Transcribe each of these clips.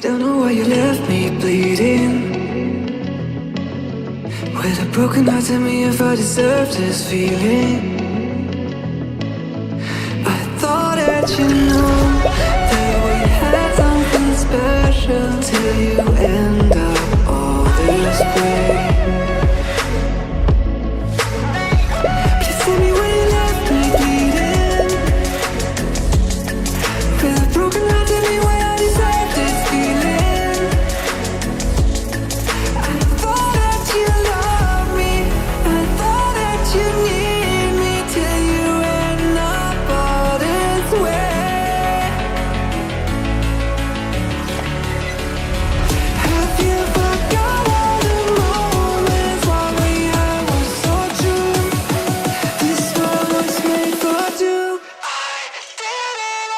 Don't know why you left me bleeding. With a broken heart, tell me if I deserve this feeling. I thought that you know that we had something special till you end up all this way. Please tell me why you left me bleeding. With a broken heart, tell me why I deserve this feeling. I thought that you loved me, I thought that you need me till you end up all this way. Have you forgot all the moments while we had was so true? This world was made for two. I did it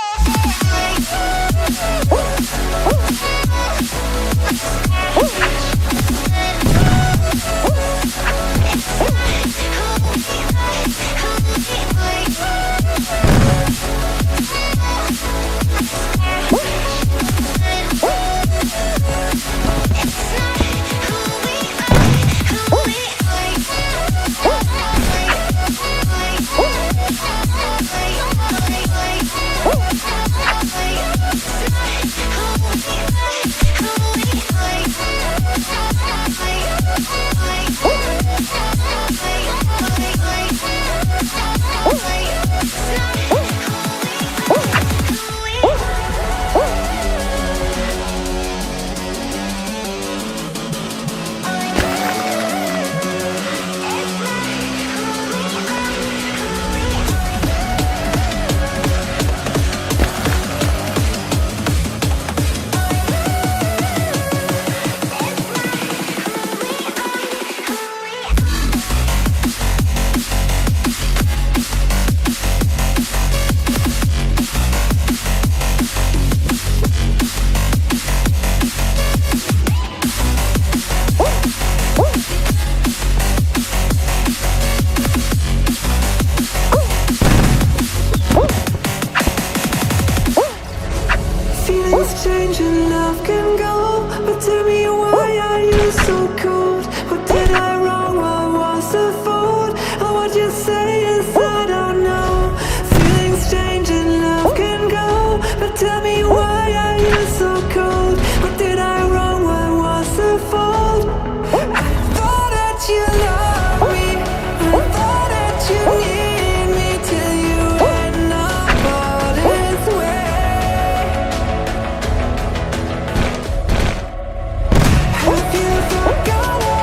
Feelings change and love can go, but tell me why are you so cold? What did I wrong? What was the fault? Or what you say is I don't know. Feelings change and love can go, but tell me why are you so cold? What did I wrong? What was the fault? I thought that you loved me, I thought that you need me till you end up all this way. Have you forgotten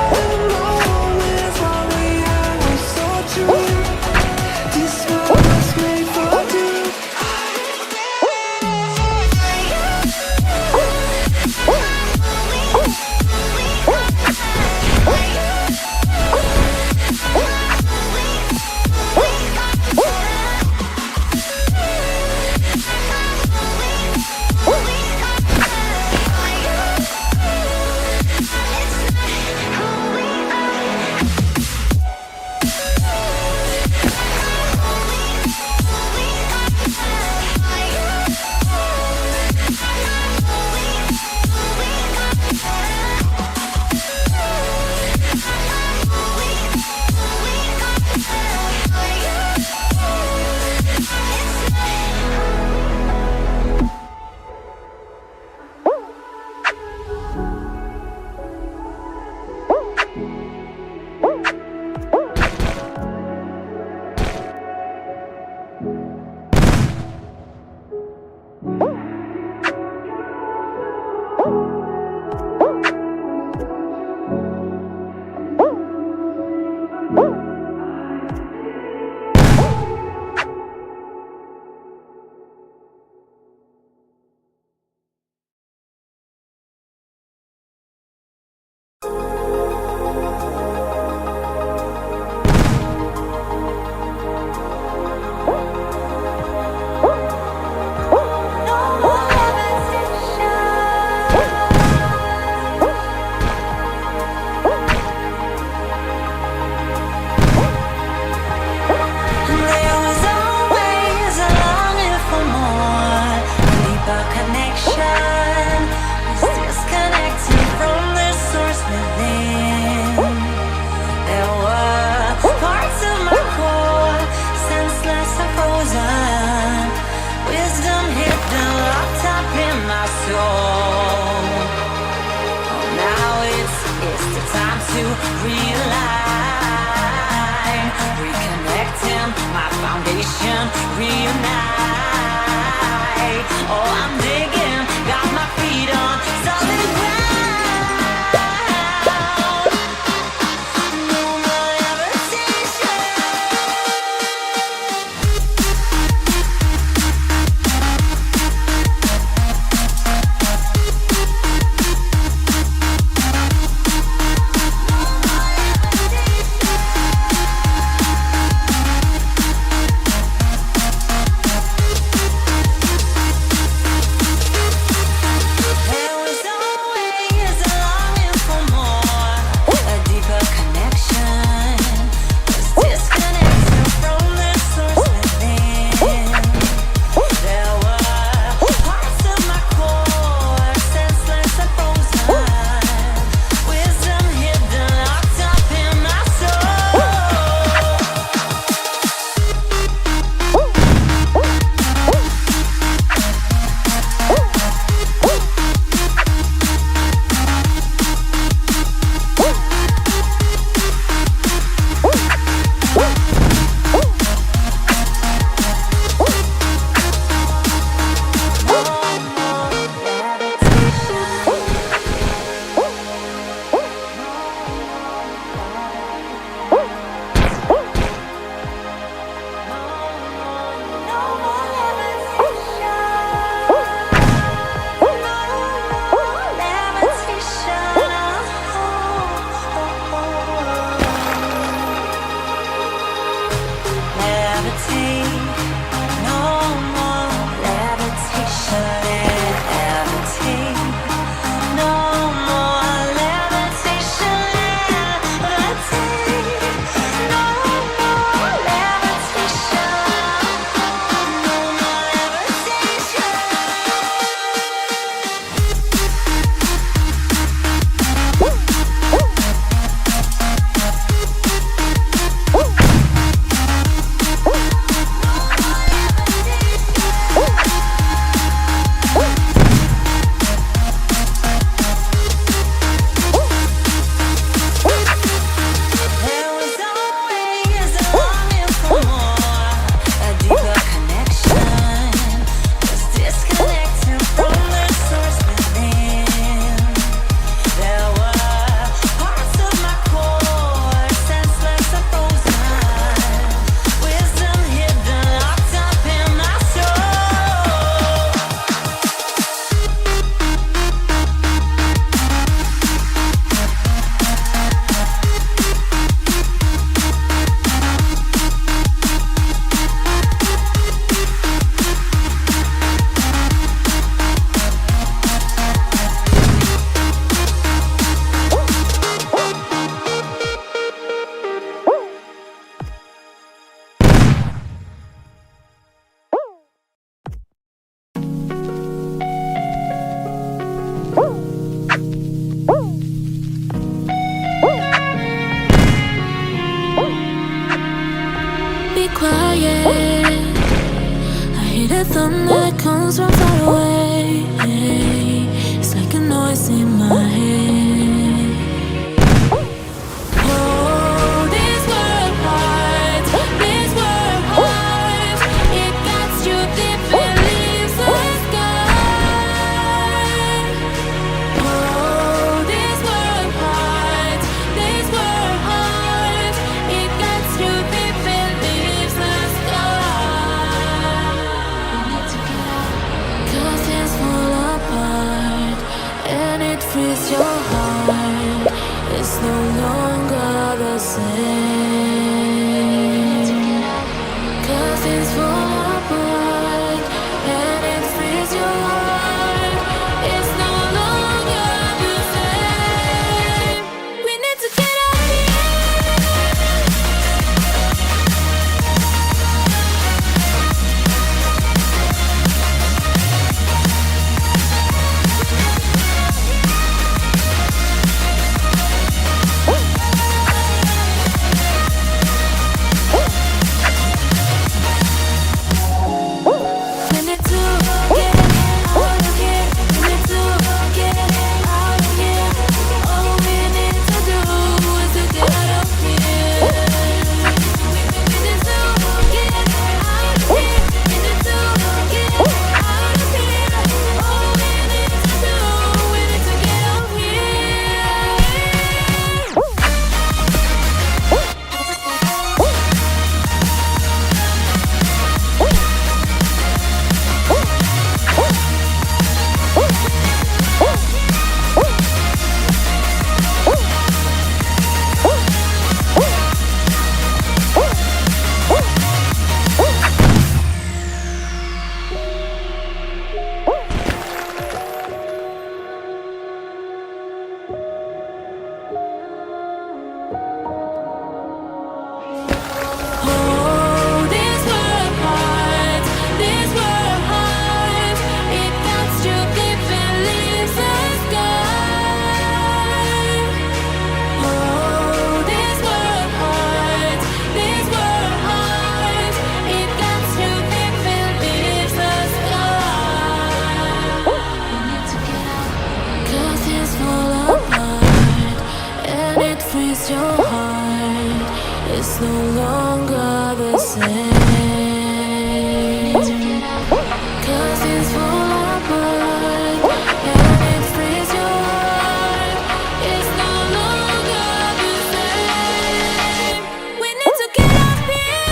realign, reconnecting my foundation, reunite. Oh, I'm digging, got my feet on solid ground. No more levitation. There was always a longing for more, a deeper connection. Was disconnected from the source within. There were parts of my core, senseless and frozen. Wisdom hidden, locked up in my soul. There was always a longing for more, a deeper connection. Was disconnected from the source within. There were parts of my core, senseless and frozen. Wisdom hidden, locked up in my soul. Be quiet. I hear the thunder that comes from far away. It's like a noise in my head. Oh, this world heart, this world heart, it gets you deep and leaves the sky. Oh, this world heart, it gets you deep and leaves the sky. We need to get out. 'Cause things fall apart and it frees your heart. It's no longer the same. 'Cause things fall apart and it frees your heart. It's no longer the same. We need to get out of here. frees your heart. It's no longer the same. 'Cause it's full apart and it frees your heart. It's no longer the same. We need to get up here.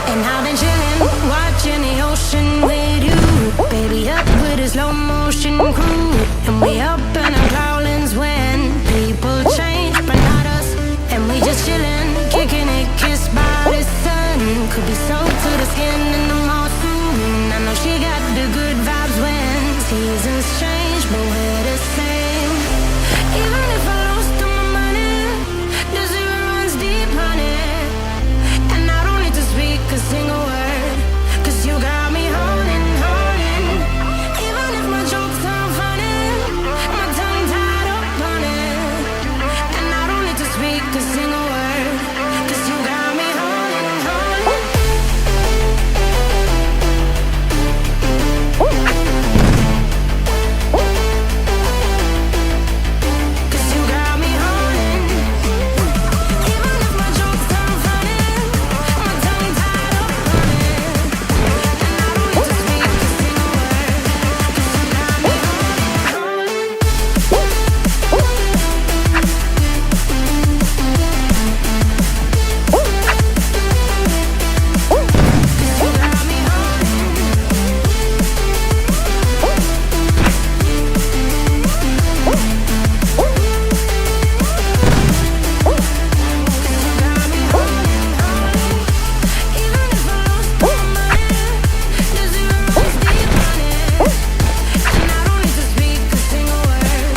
And I've been chillin', watching the ocean with you. Baby up with a slow motion crew. And we up in our growlings when people change, but not us. And we just chillin', kicking it, kissed by the sun. Could be soaked to the skin in the monsoon. I know she got the good vibes when seasons change, but we're the same. Even if I lost all my money, the zero runs deep, honey. And I don't need to speak a single word, 'cause you got me holding, holding. Even if my jokes sound funny, my tongue tied up on it. And I don't need to speak a single word, 'cause you got me holding, holding. 'Cause you got me holding. Even if my jokes sound funny, my tongue tied up on it. And I don't need to speak a single word, 'cause you got me holding, even if I lost all my money, the zero runs deep, honey. And I don't need to speak a single word,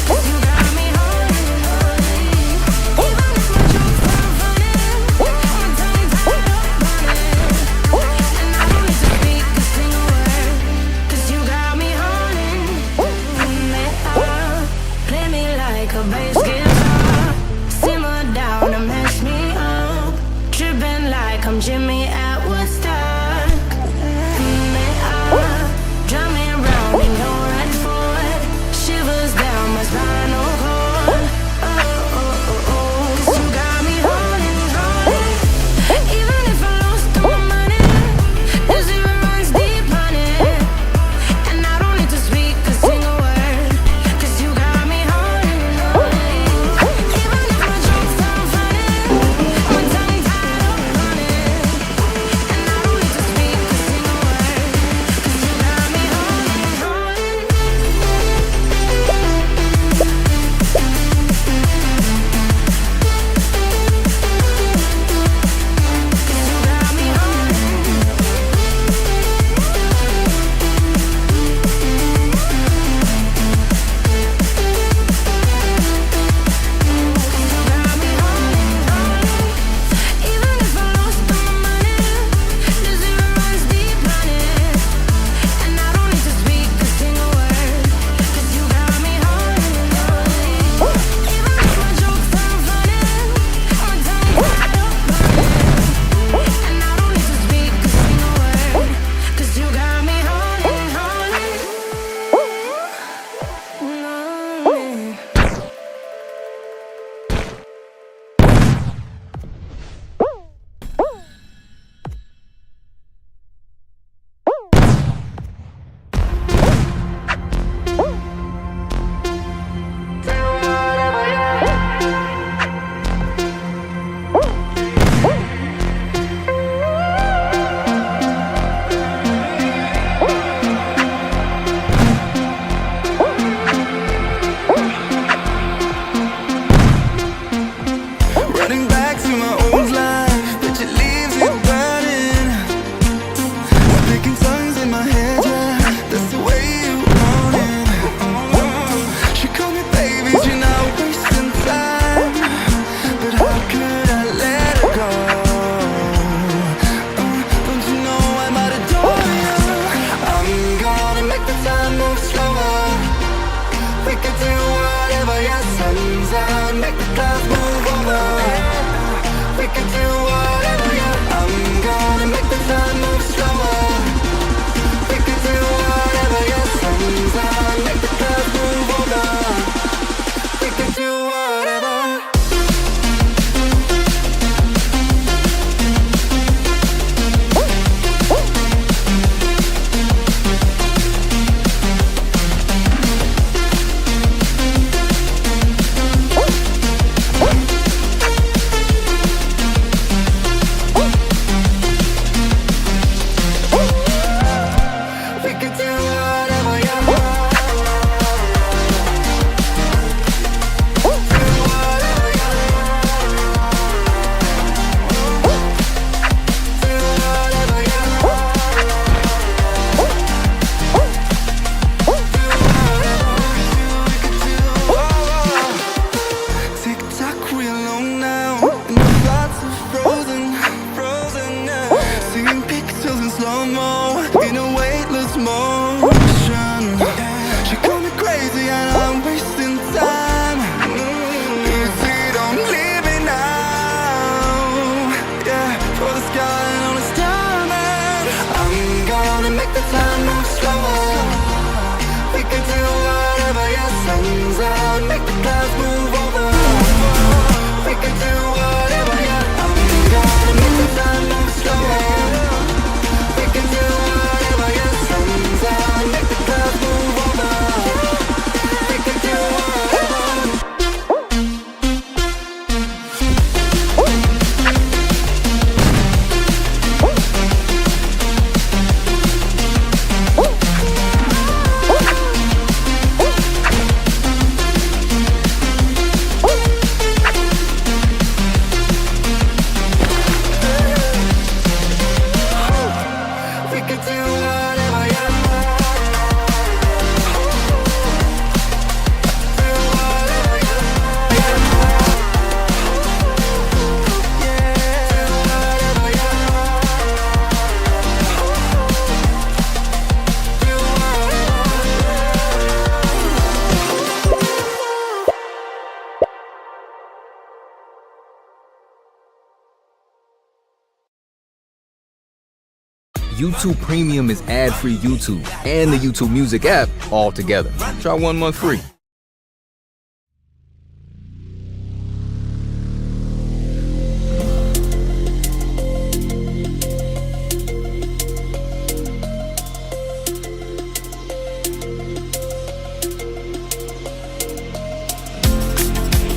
'cause you got me holding, holding. Even if my jokes sound funny, my tongue tied up on it. And I don't need to speak a single word, 'cause you got me holding. Play me like a bass guitar, simmer down and mess me up, tripping like I'm Jimmy at Woodstock. Drive me around in your red Ford, shivers down my spinal cord. Oh, oh, oh, oh. 'Cause you got me holding, holding. Even if I lost all my money, the zero runs deep, honey. And I don't need to speak a single word, 'cause you got me holding, holding. sun's out, make the clouds move over. We can do whatever, yeah. I'm gonna make the time move slower. We can do whatever, yeah. Sun's out, make the clouds move over. We can do whatever. YouTube Premium is ad-free YouTube and the YouTube Music app all together. Try 1 month free.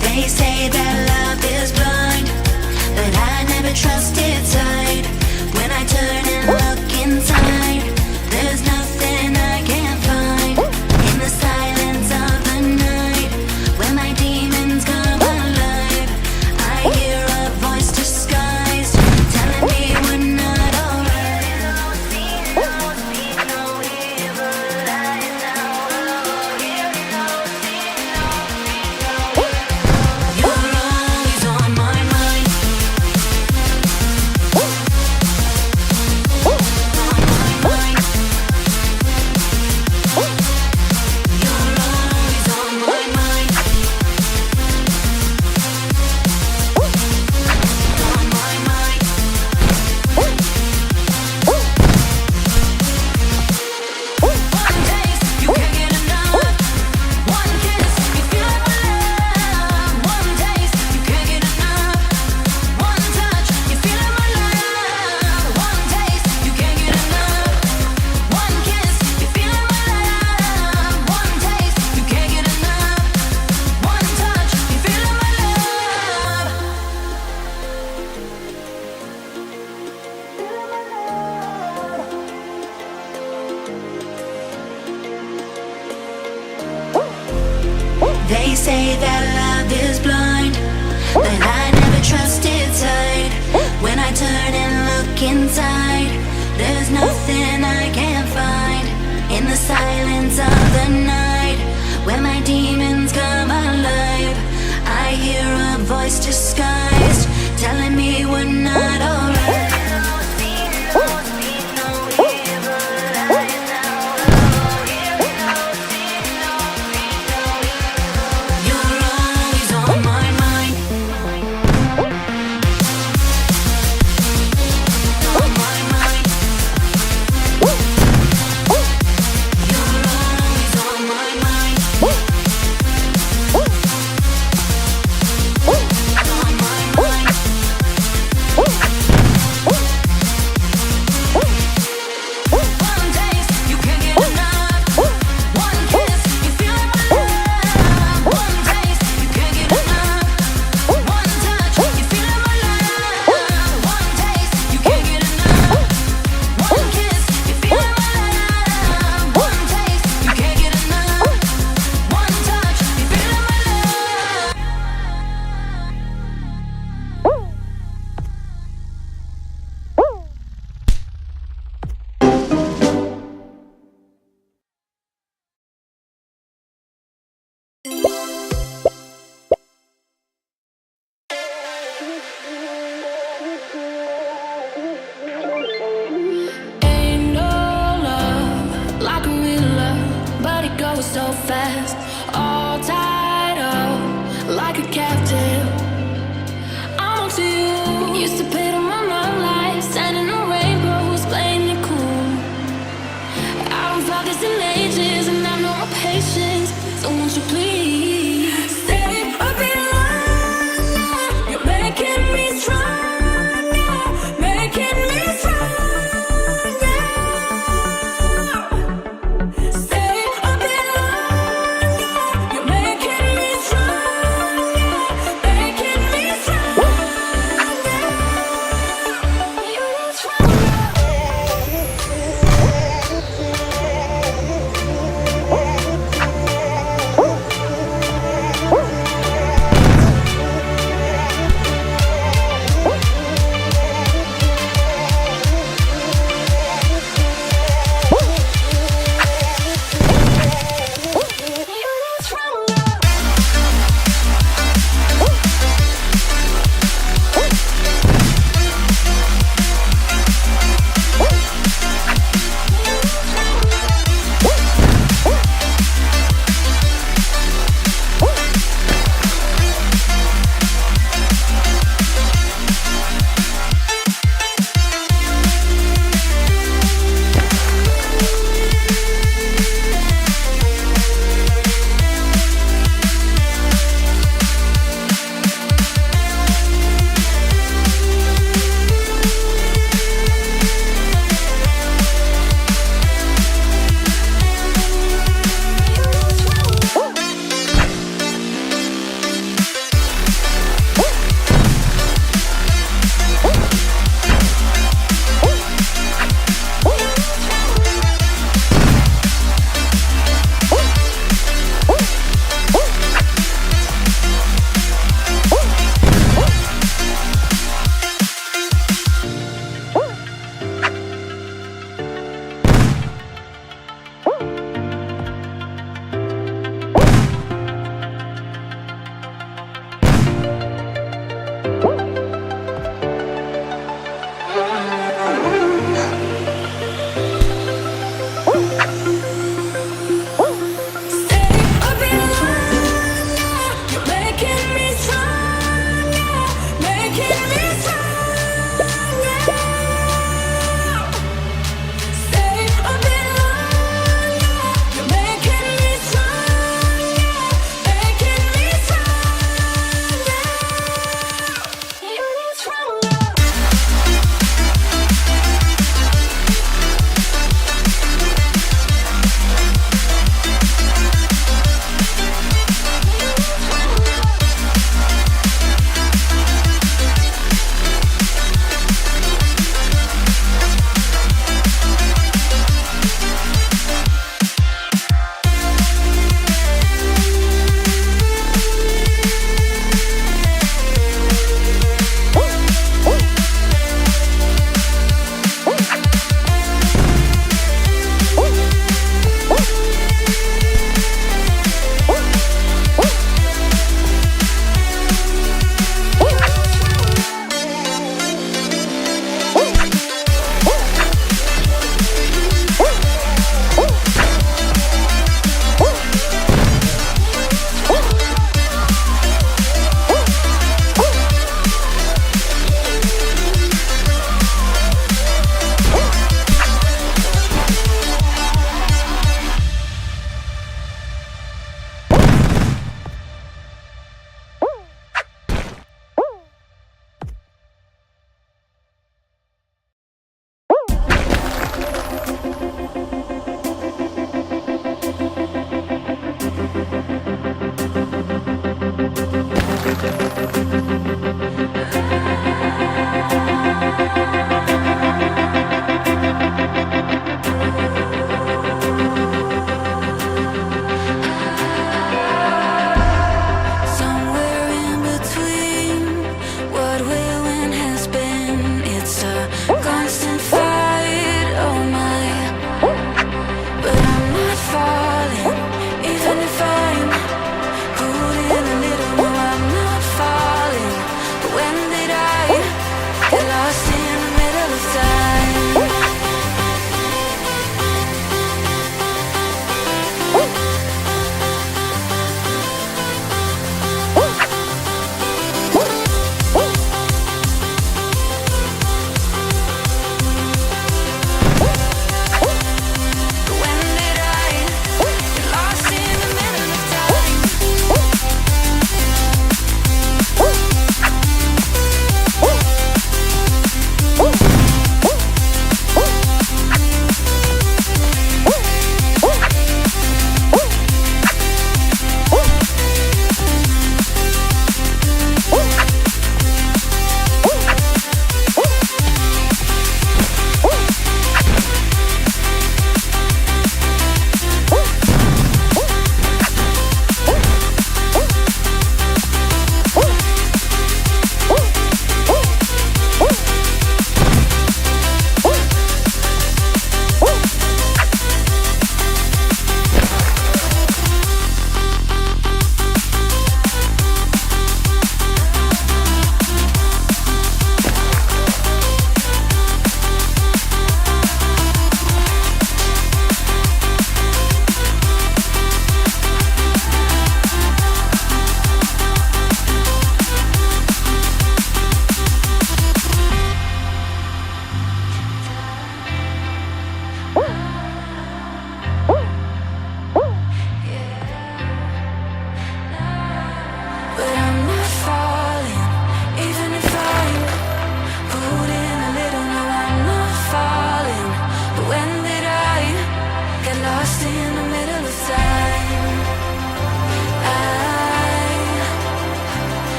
They say that love is blind, but I never trusted sight. When I turn and look inside, there's nothing I can't find. In the silence of the night, when my demons come alive, I hear a voice disguised, telling me we're not alright. No evil lies now. You're always on my mind. They say that love is blind, but I never trusted sight. When I turn and look inside, there's nothing I can't find. In the silence of the night, when my demons come alive, I hear a voice disguised, telling me we're not alright. You're always on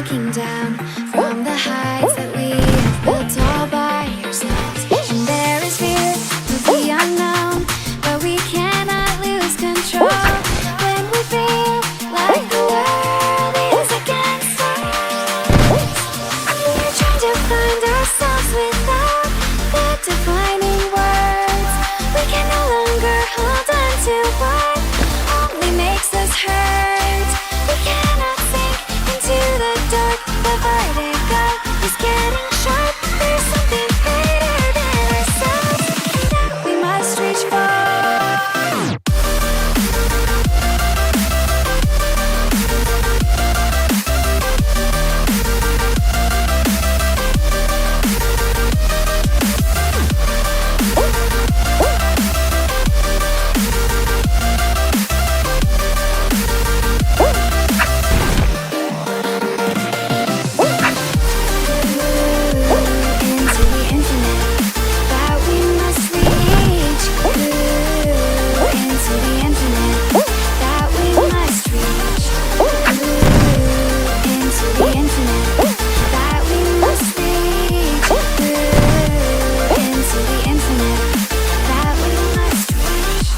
looking down from the heights that we have built all by ourselves. And there is fear of the unknown, but we cannot lose control when we feel like the world is against us. We're trying to find ourselves without the defining words. We can no longer hold on to what only makes us hurt. We cannot sink into the dark. The vertigo is getting sharp. There's something greater than ourselves that we must reach for. Into the infinite that we must reach. Into the infinite that we must reach. Into the infinite that we must reach. Into the infinite that we must reach.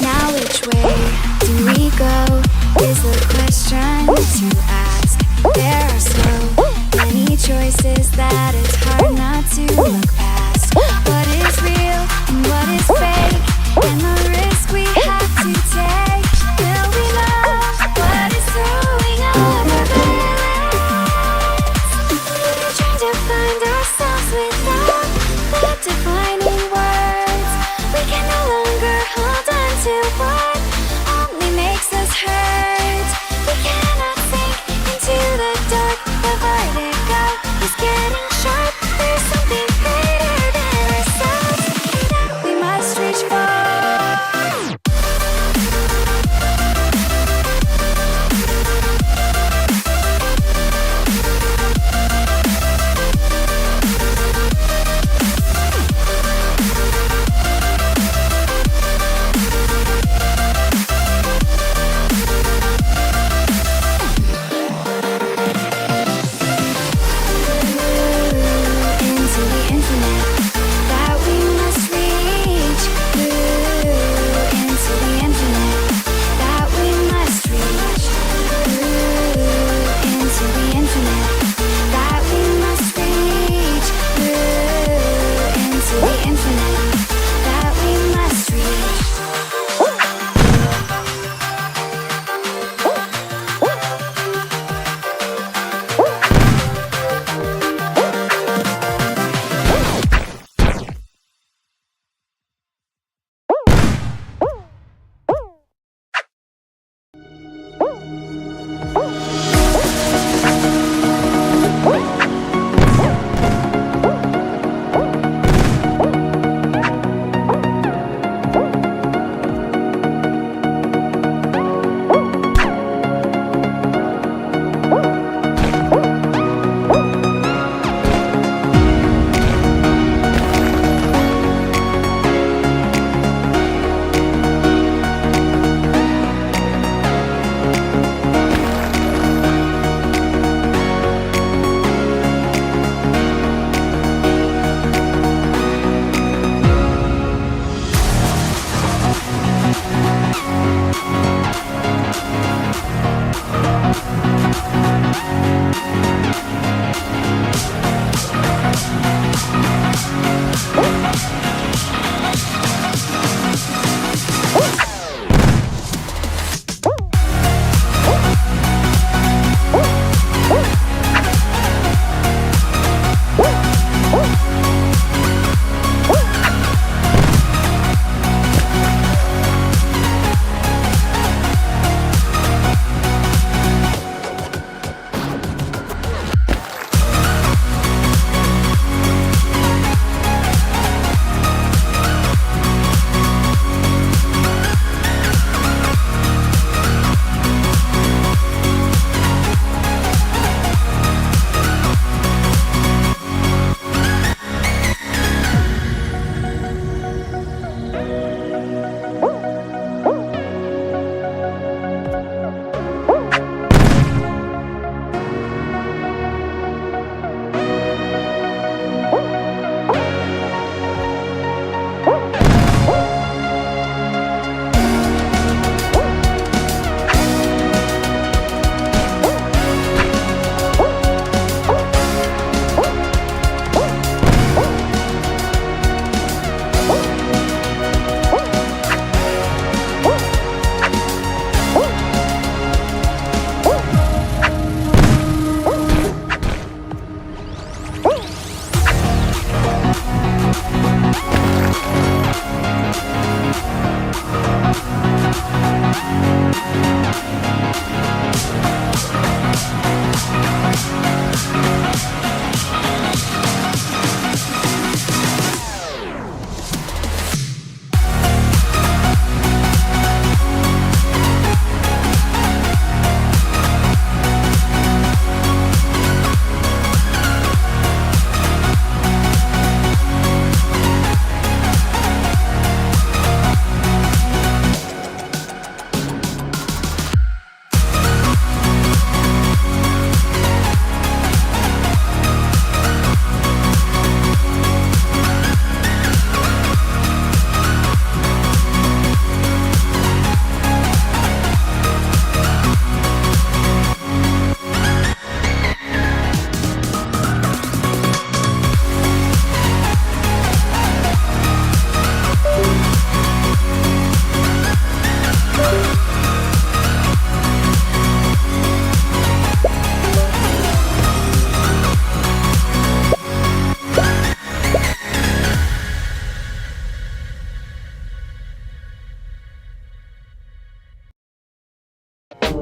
Now which way do we go is the question to ask. There are so many choices that it's hard not to look past. What is real and what is fake, and the risk we have to take. Will we know what is throwing over the lens? We're trying to find ourselves without the defining words. We can no longer hold on to what only makes us hurt. We cannot sink into the dark. The vertigo is getting sharp. There's something greater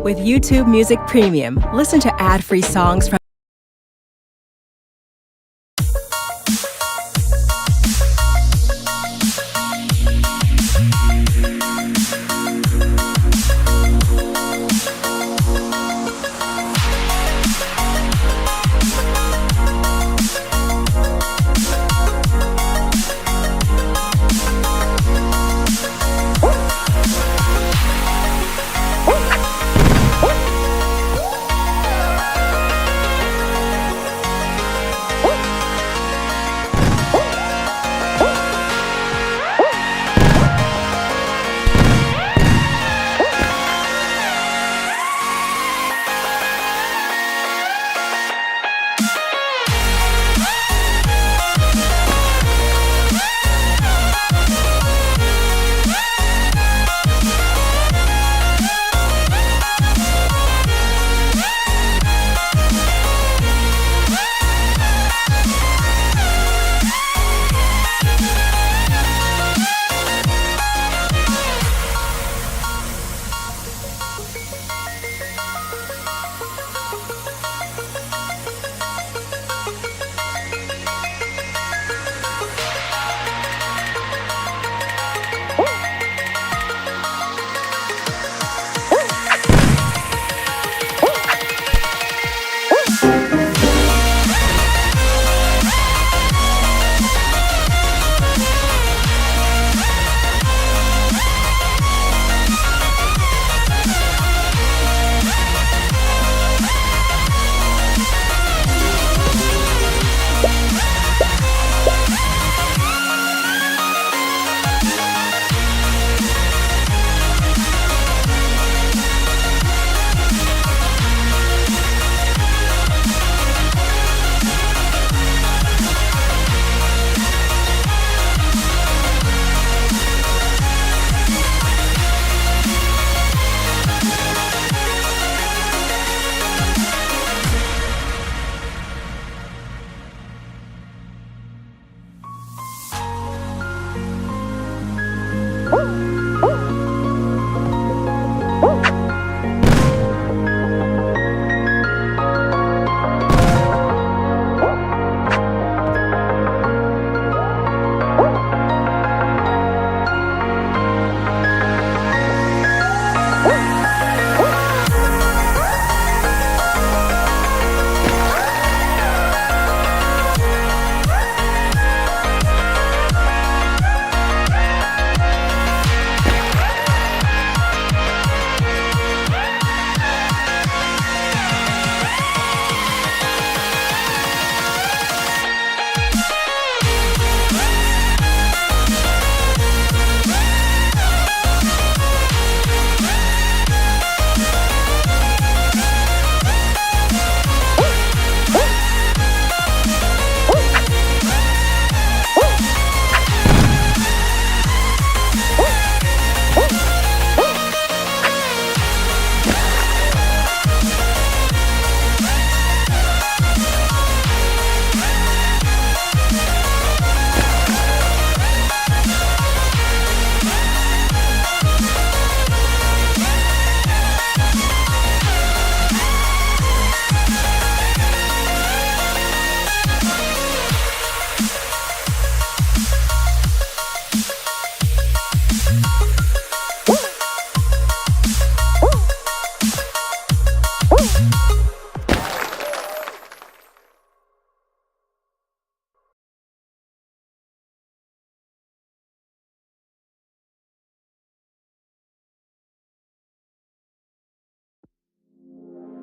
With YouTube Music Premium, listen to ad-free songs from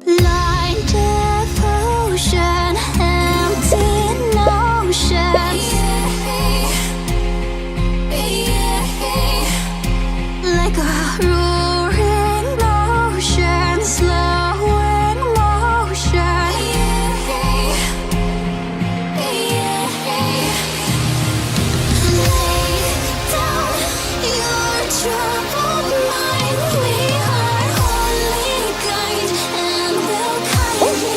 blind devotion, empty notions. Like a roaring ocean, slow in motion. Lay down your troubled mind. We are only kind and will kind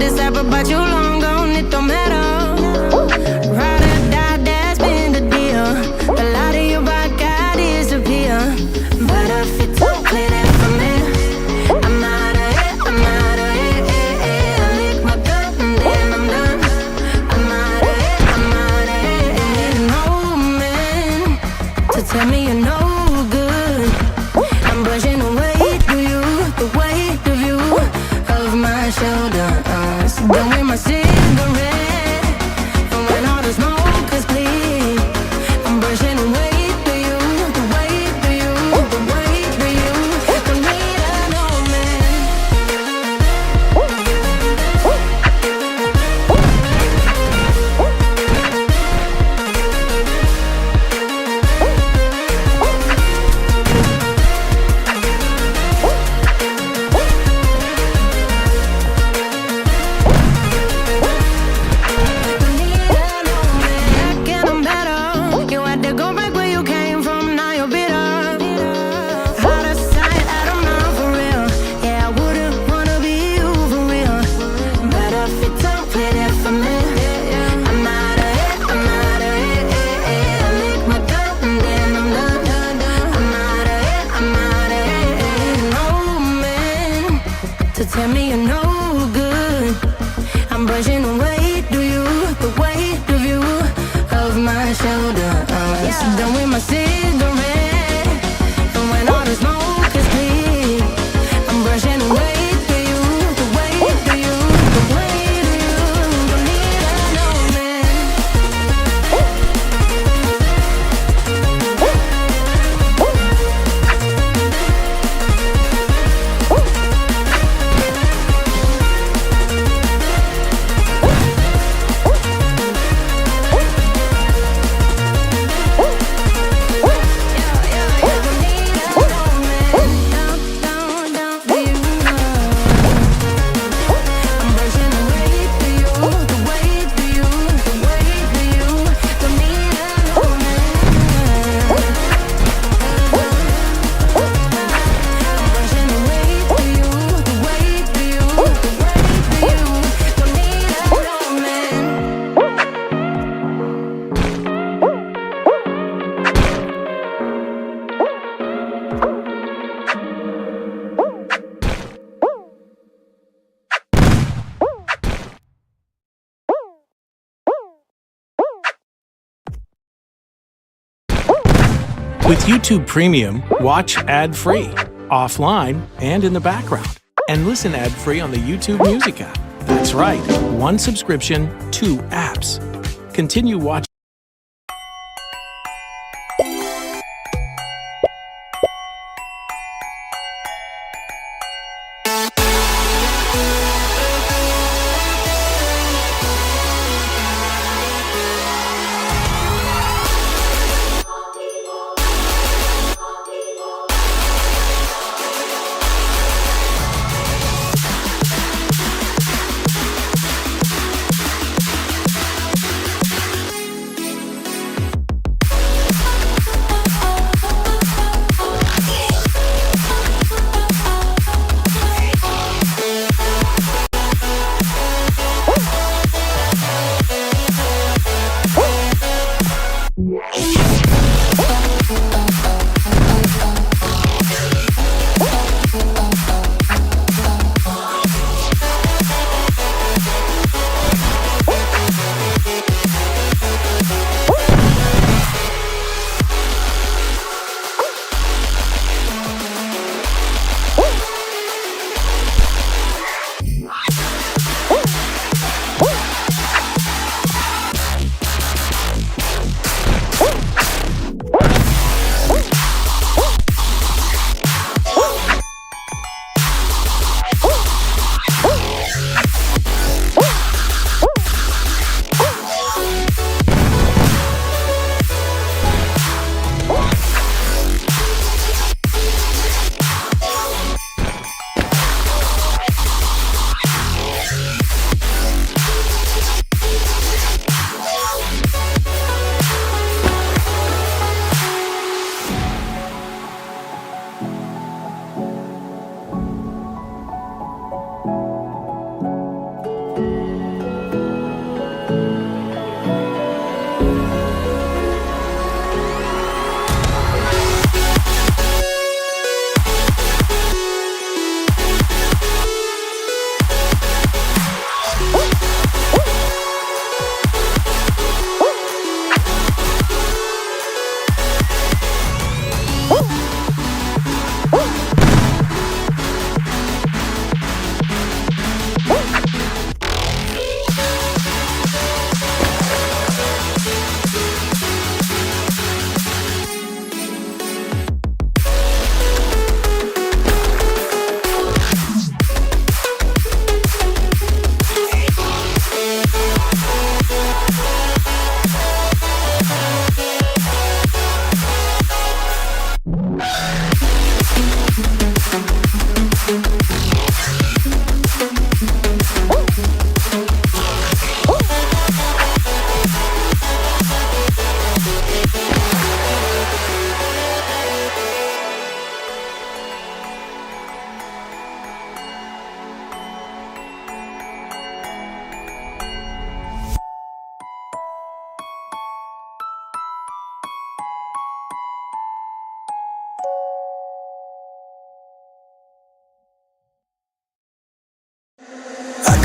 it's ever, but you long gone, it don't matter. Ride or die, that's been the deal. The light of your body got disappear. But if you don't play that for me, I'm out of it, I'm out of it. I lick my gun and then I'm done. I'm out of it, I'm out of it. Ain't no man to tell me you're no good. I'm brushing away to you, the weight of you, of my shoulders. Done with my cigarette, from when all the smoke is clear. I'm brushing away to you, the weight of you, the weight of you. Don't need a no man. Tell me you're no good. I'm brushing away to you, the weight of you, of my shoulders. Done with my cigarette, and when all the smoke is clear, I'm brushing away to you, the weight of you, the weight of you. Don't need a no man. With YouTube Premium, watch ad-free, offline, and in the background. And listen ad-free on the YouTube Music app. That's right, one subscription, 2 apps. Continue watching.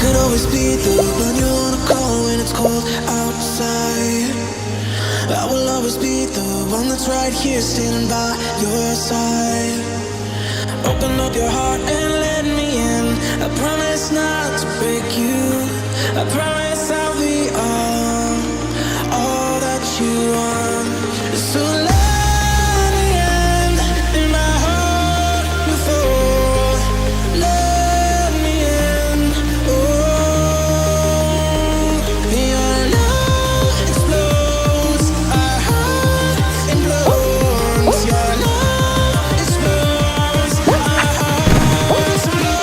could always be the one you wanna call when it's cold outside. I will always be the one that's right here standing by your side. Open up your heart and let me in. I promise not to break you. I promise I'll be all that you want. So let me in my heart before. Let me in. Oh, your love explodes. Our heart implodes. Your love explodes. Our hearts implodes.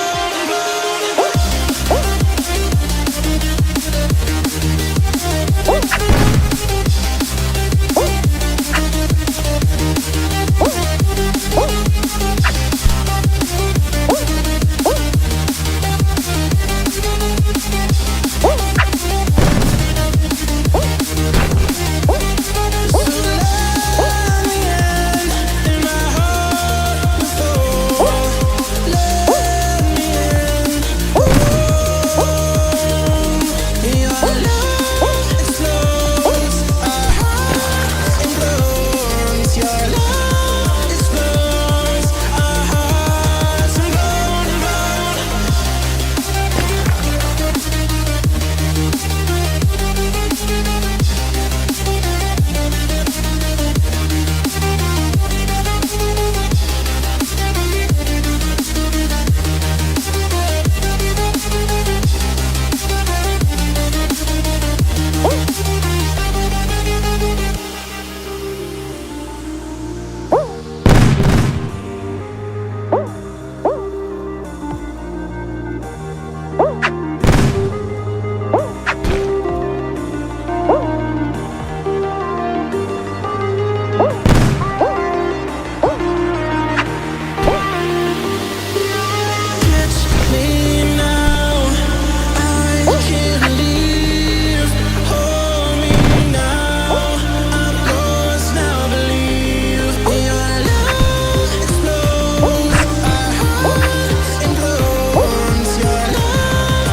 Your love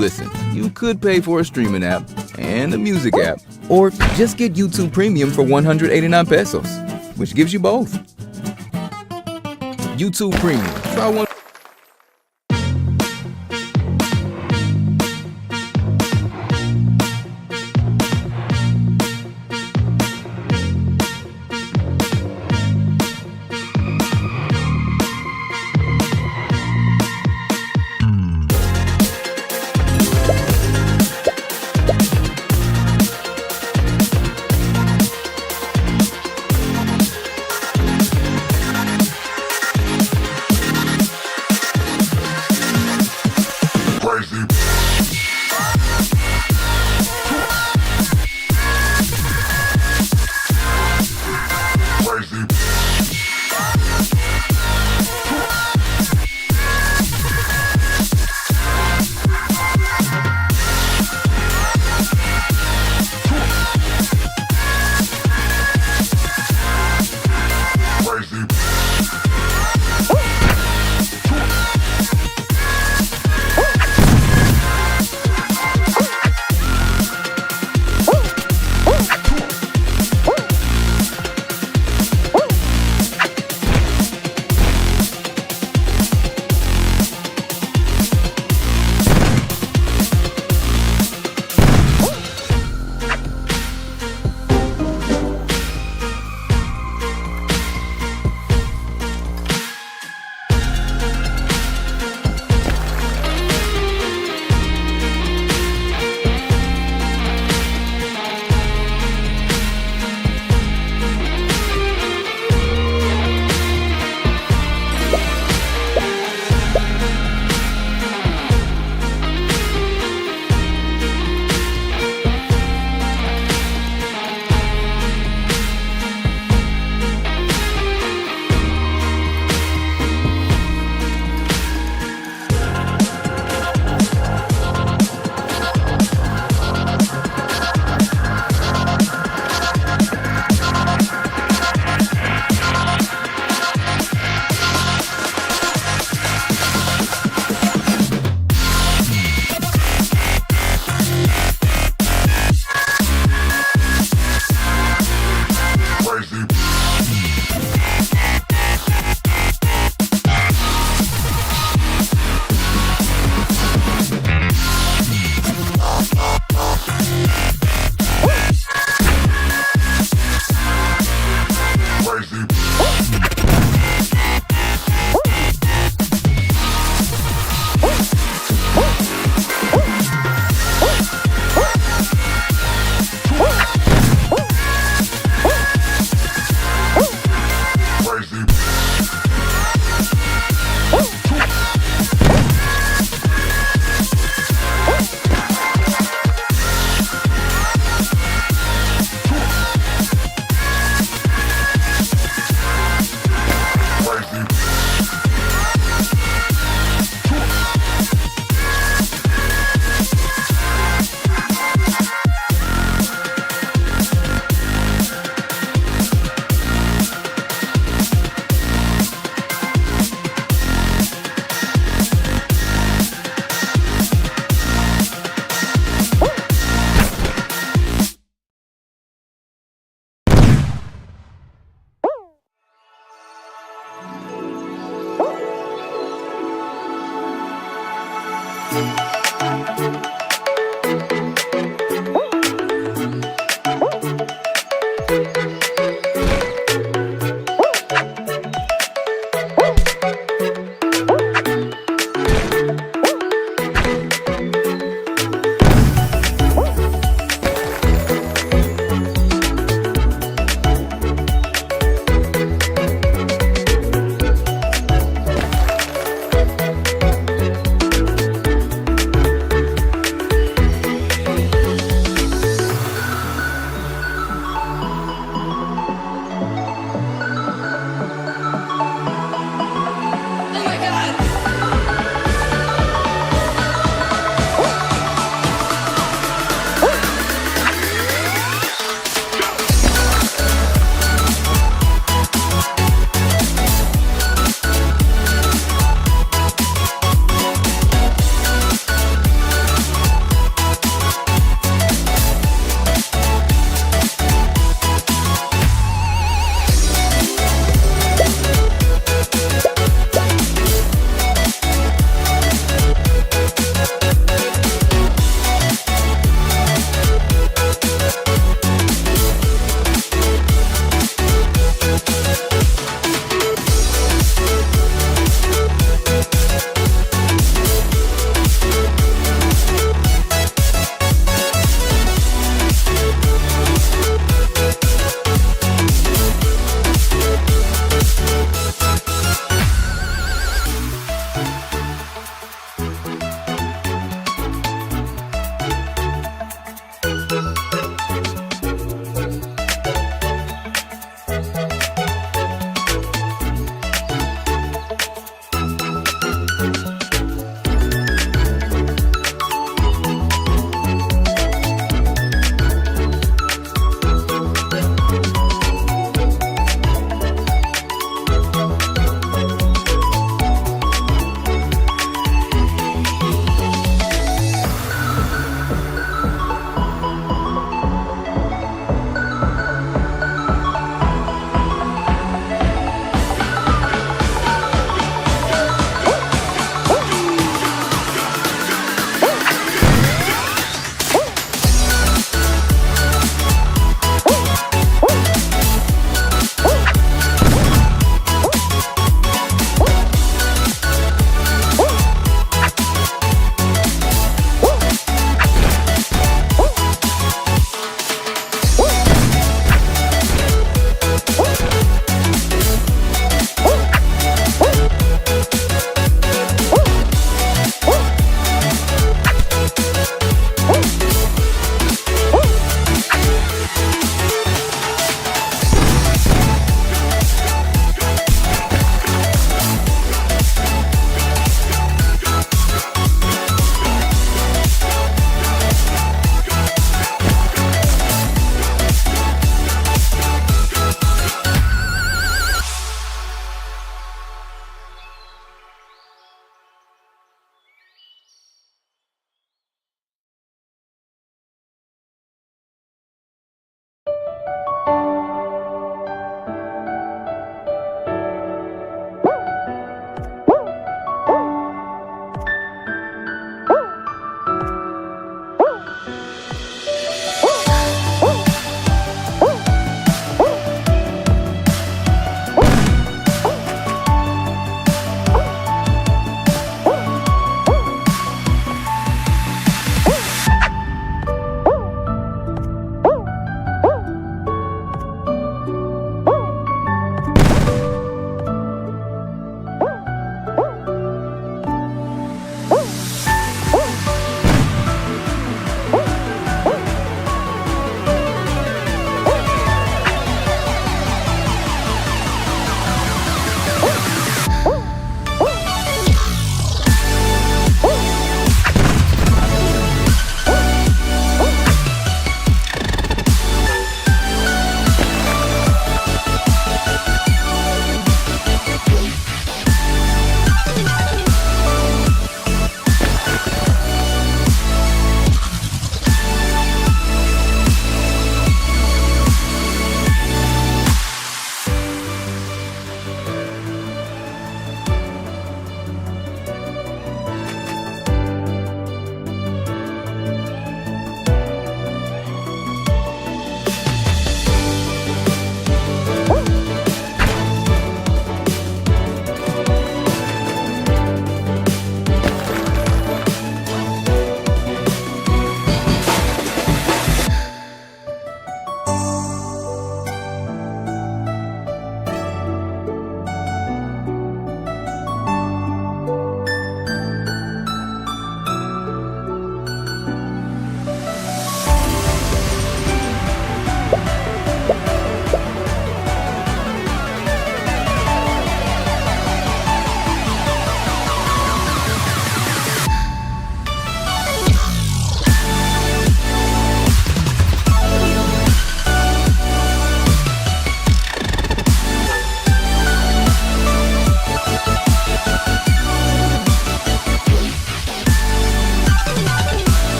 Listen, you could pay for a streaming app and a music app, or just get YouTube Premium for 189 pesos, which gives you both. YouTube Premium. Try one.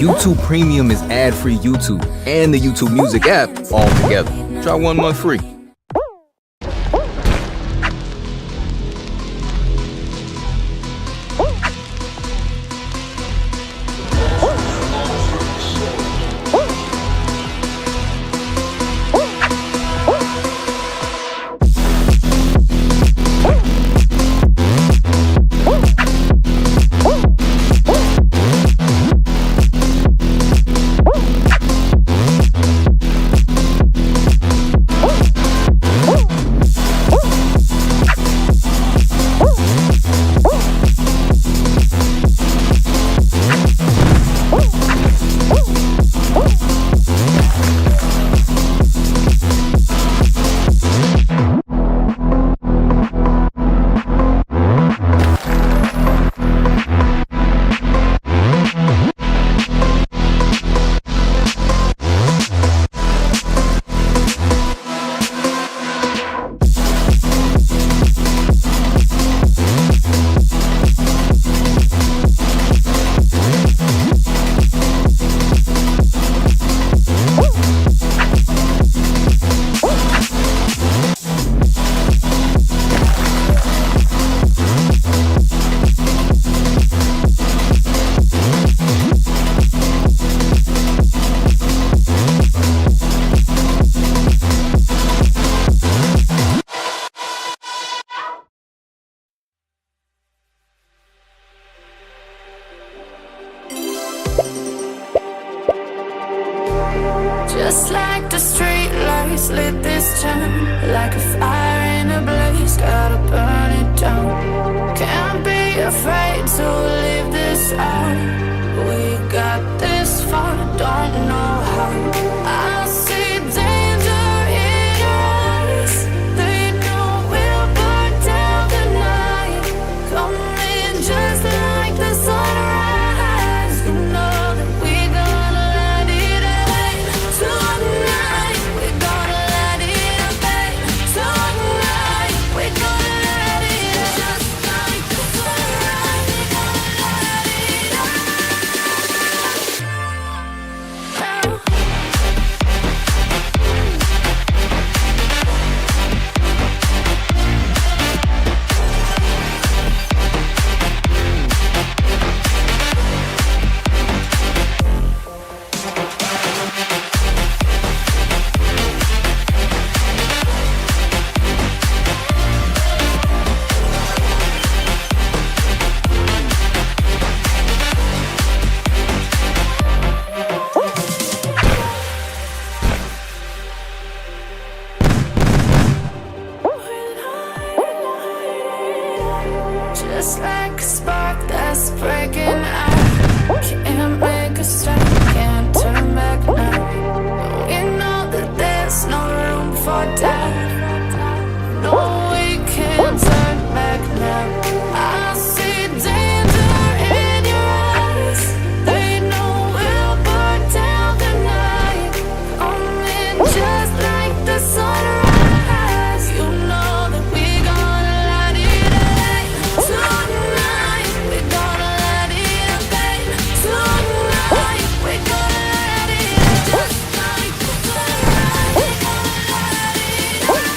YouTube Premium is ad-free YouTube and the YouTube Music app all together. Try 1 month free. Just like the street lights lit this town, like a fire in a blaze, gotta burn it down. Can't be afraid to leave this out. We got this far, don't know how. I see danger in your eyes. They know we'll burn down the night. Coming just like the sunrise. You know that we're gonna let it rain. Tonight, we're gonna let it rain. Tonight, we're gonna let it rain. Just like the sunrise, we're gonna let it rain. Just like a spark that's breaking out. Can't make a stop, can't turn back now. We know that there's no room for doubt. No, we can't turn back now. I see danger in your eyes. They know we'll burn down the night. Coming just like the sunrise. You know that we're gonna let it rain. Tonight, we're gonna let it rain. Tonight, we're gonna let it rain. Just like the sunrise, we're gonna let it rain.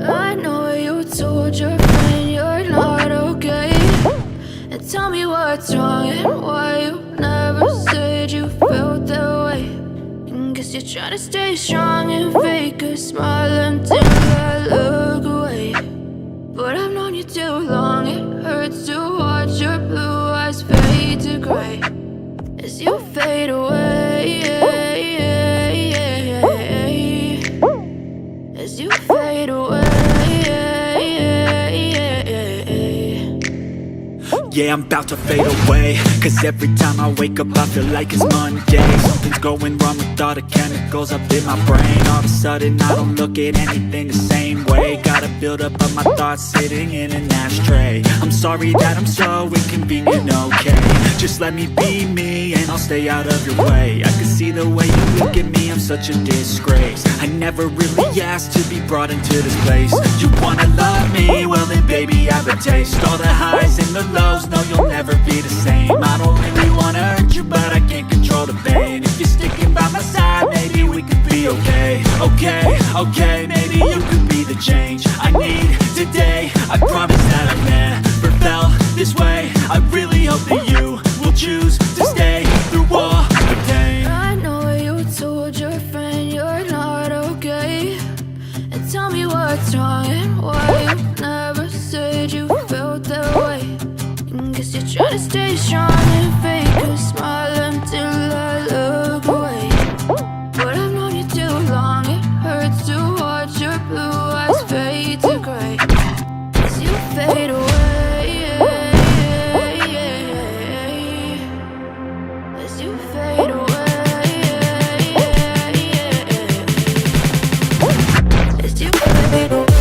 I know you told your friend you're not okay. And tell me what's wrong and why you never said you felt that way. And guess you're try to stay strong and fake a smile until I look away. But I've known you too long, it hurts to watch your blue eyes fade to gray as you fade away. As you fade away. Yeah, I'm about to fade away, cause every time I wake up I feel like it's Monday. Something's going wrong with all the chemicals up in my brain. All of a sudden I don't look at anything the same way. Gotta build up of my thoughts sitting in an ashtray. I'm sorry that I'm so inconvenient, okay? Just let me be me and I'll stay out of your way. I can see the way you look at me, I'm such a disgrace. I never really asked to be brought into this place. You wanna love me? Well then baby I have a taste. All the highs and the lows, no you'll never be the same. I don't really wanna hurt you but I can't control the pain. If you're sticking by my side, maybe we could be okay. Okay, maybe you could be the change I need today. I promise that I never felt this way. I really hope that you will choose to stay through all the pain. I know you told your friend you're not okay, and tell me what's wrong and why you never said you felt that way. Guess you're trying to stay strong and fake a smile until I look away. But I've known you too long, it hurts to watch your blue eyes fade to gray as you fade away. As you fade away. As you fade away.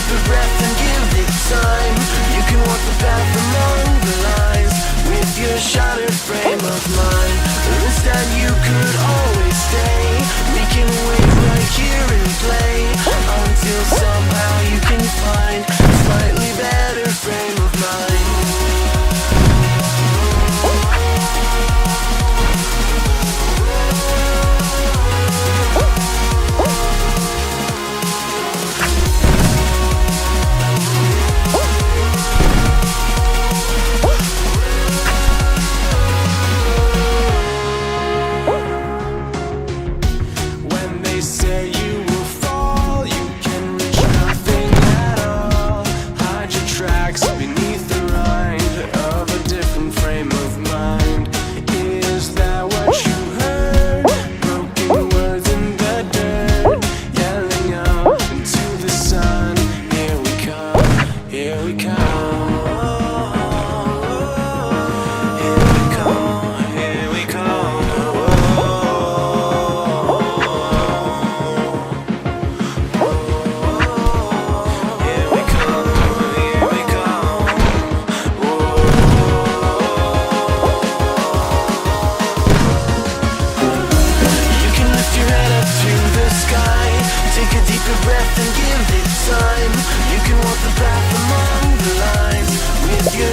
deeper breath and give it time. You can walk the path among the lines with your shattered frame of mind. Or instead you could always stay. We can wait right here and play until somehow you can find a slightly better frame of mind.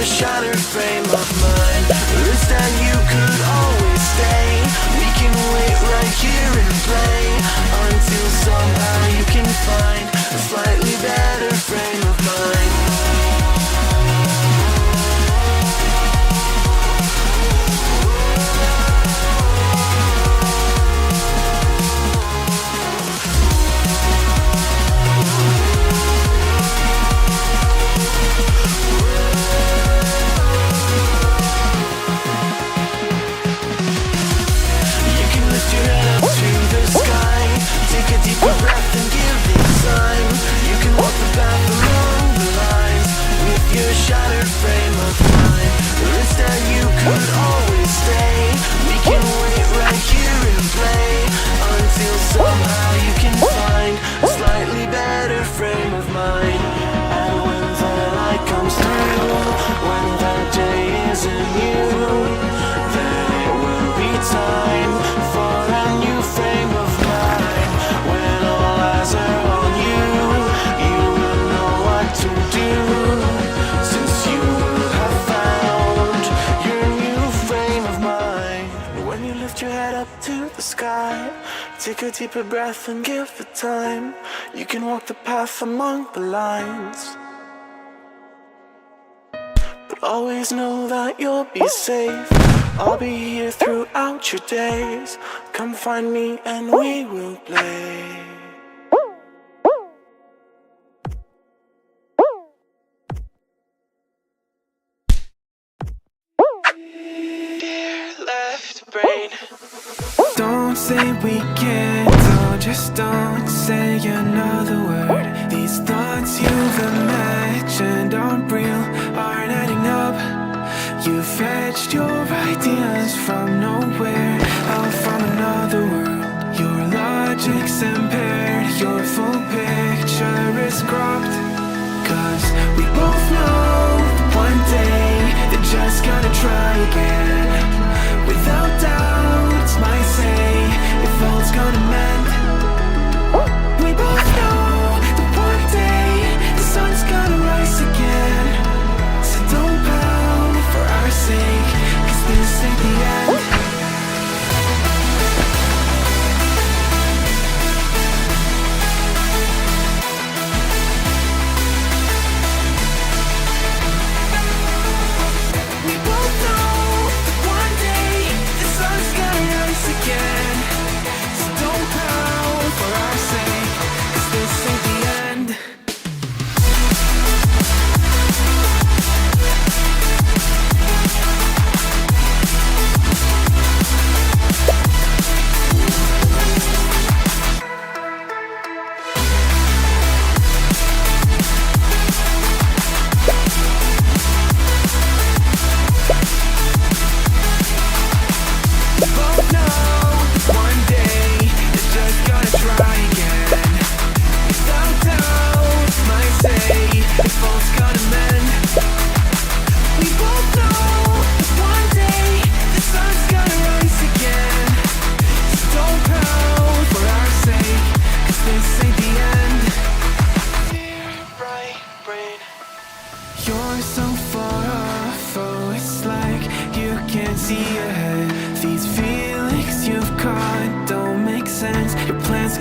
Shattered frame of mind. Or instead you could always stay. We can wait right here and play until somehow you can find a slightly better frame of mind. Shattered frame of mind. Or instead you could always stay. We can wait right here and play until somehow you can find a slightly better frame of mind. And when the light comes through, when the day isn't new, then it will be time for a new frame of mind. When all eyes are on you, you will know what to do. Take a deeper breath and give it time. You can walk the path among the lines, but always know that you'll be safe. I'll be here throughout your days. Come find me and we will play. Dear left brain, don't say we can't, oh, just don't say another word. These thoughts you've imagined aren't real, aren't adding up. You fetched your ideas from nowhere, out from another world. Your logic's impaired, your full picture is cropped. Cause we both know one day they're just gonna try again. Without doubt, my say, if all's gonna mend. We both know that one day the sun's gonna rise again. So don't pound for our sake, cause this ain't the end. We both know that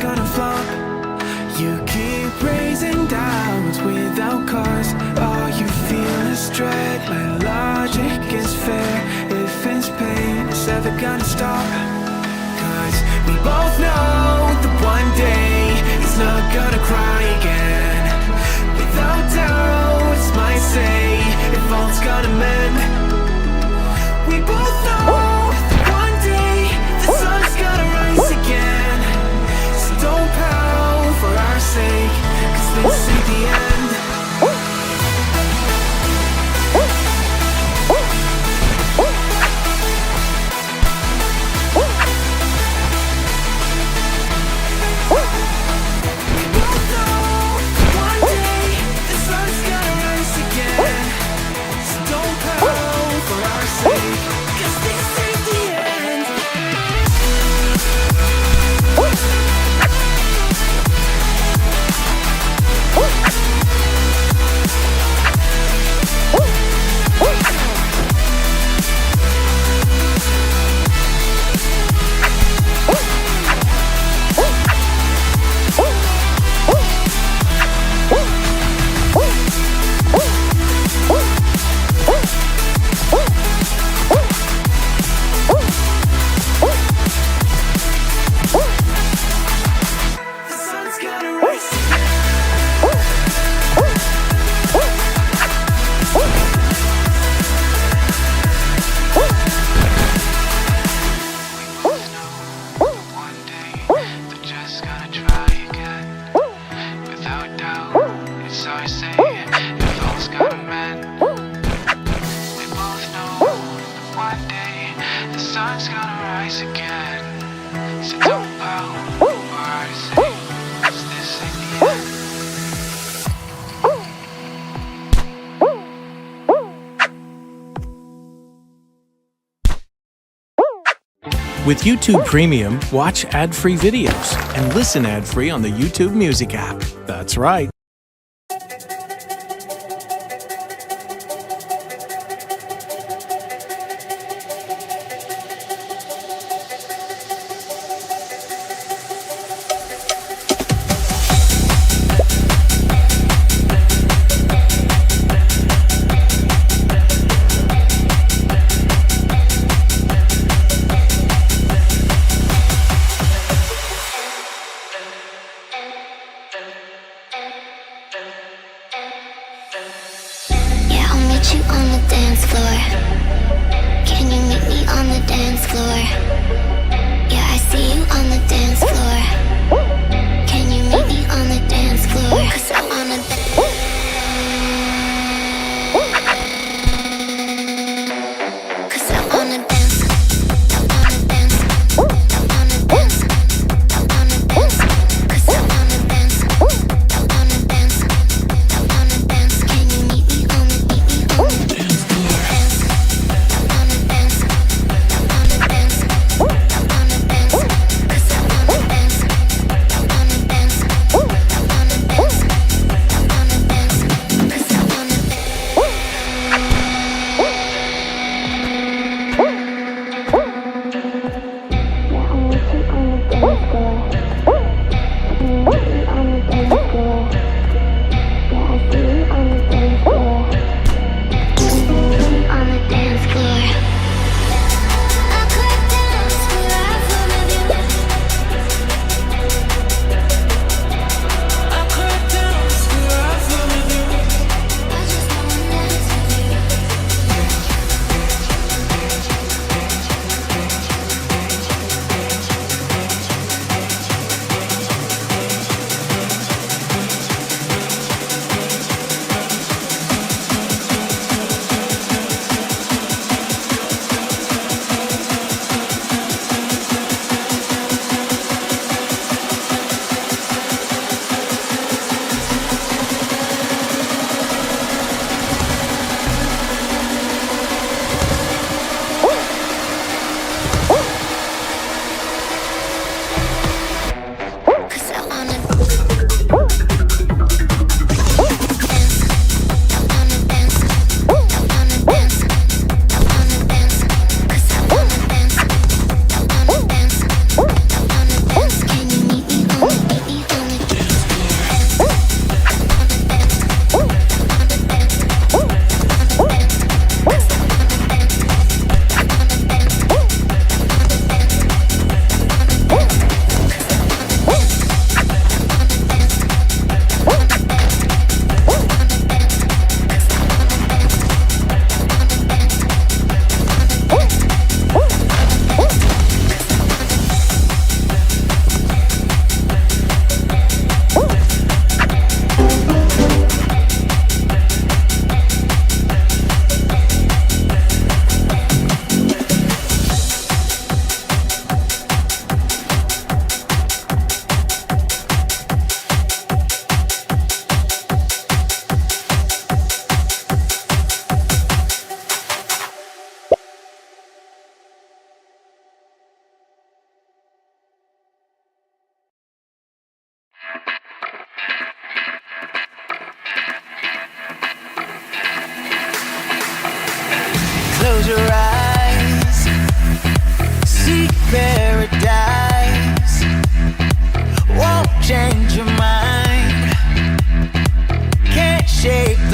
gonna flop. You keep raising doubts without cause. All you feel is dread. My logic is fair. If it's pain, it's ever gonna stop. Cause we both know that one day it's not gonna cry again. Without doubts, might say if all's gonna mend. We both know that one day the sun's gonna rise again. So don't pout for our sake, cause this ain't the end. With YouTube Premium, watch ad-free videos and listen ad-free on the YouTube Music app. That's right.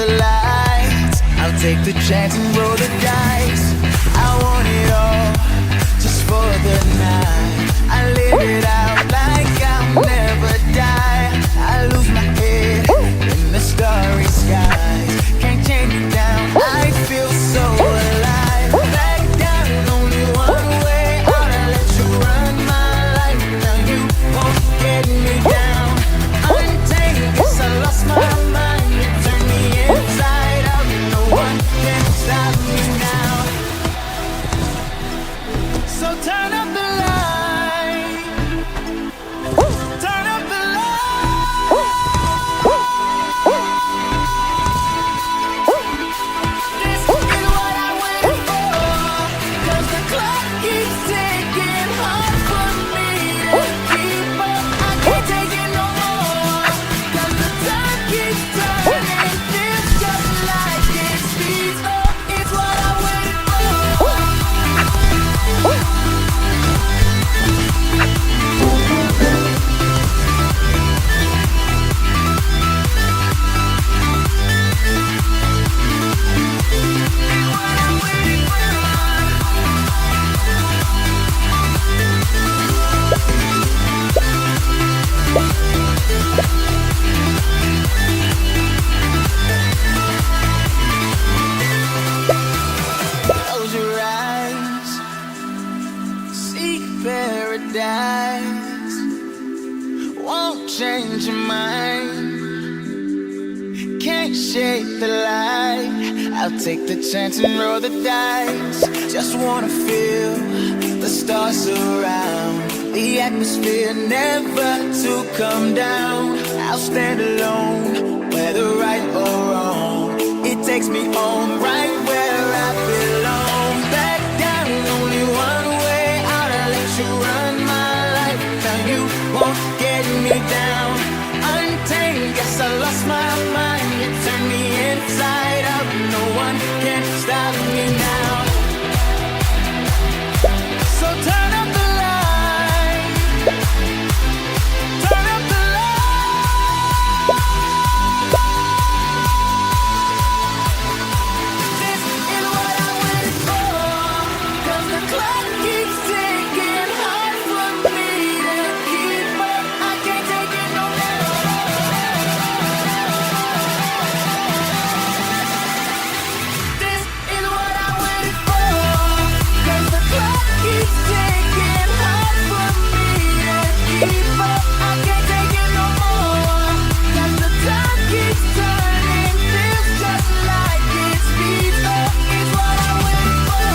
the lights. I'll take the chance and roll the dice. I want it all, just for the night. I live it out like I'll never die. I lose my head in the starry skies. Can't chain me down, I feel so alive. Back down, only one way out. I let you run my life. Now you won't get me down. Untamed, guess I lost my mind. You turned me inside out. No one can stop me now. So turn up the light. Turn up the light. This is what I waited for. 'Cause the clock keeps ticking, hard for me to keep up. I can't take it no more. 'Cause the time keeps turning, feels just like it speeds up. It's what I waited for. Close your eyes, seek paradise. Won't change your mind. Can't shake the light. I'll take the chance and roll the dice. Just wanna feel the stars around. The atmosphere never to come down. I'll stand alone, whether right or wrong. It takes me home, right where I belong. Back down, only one way out. I let you run my life. Now you won't get me down. Untamed, guess I lost my mind. You turned me inside out. No one can stop me now. So turn up the light. Turn up the light. This is what I waited for. 'Cause the clock keeps ticking, hard for me to keep up. I can't take it no more. This is what I waited for. 'Cause the clock keeps ticking, hard for me to keep up. I can't take it no more. 'Cause the time keeps turning, feels just like it speeds up. It's what I waited for.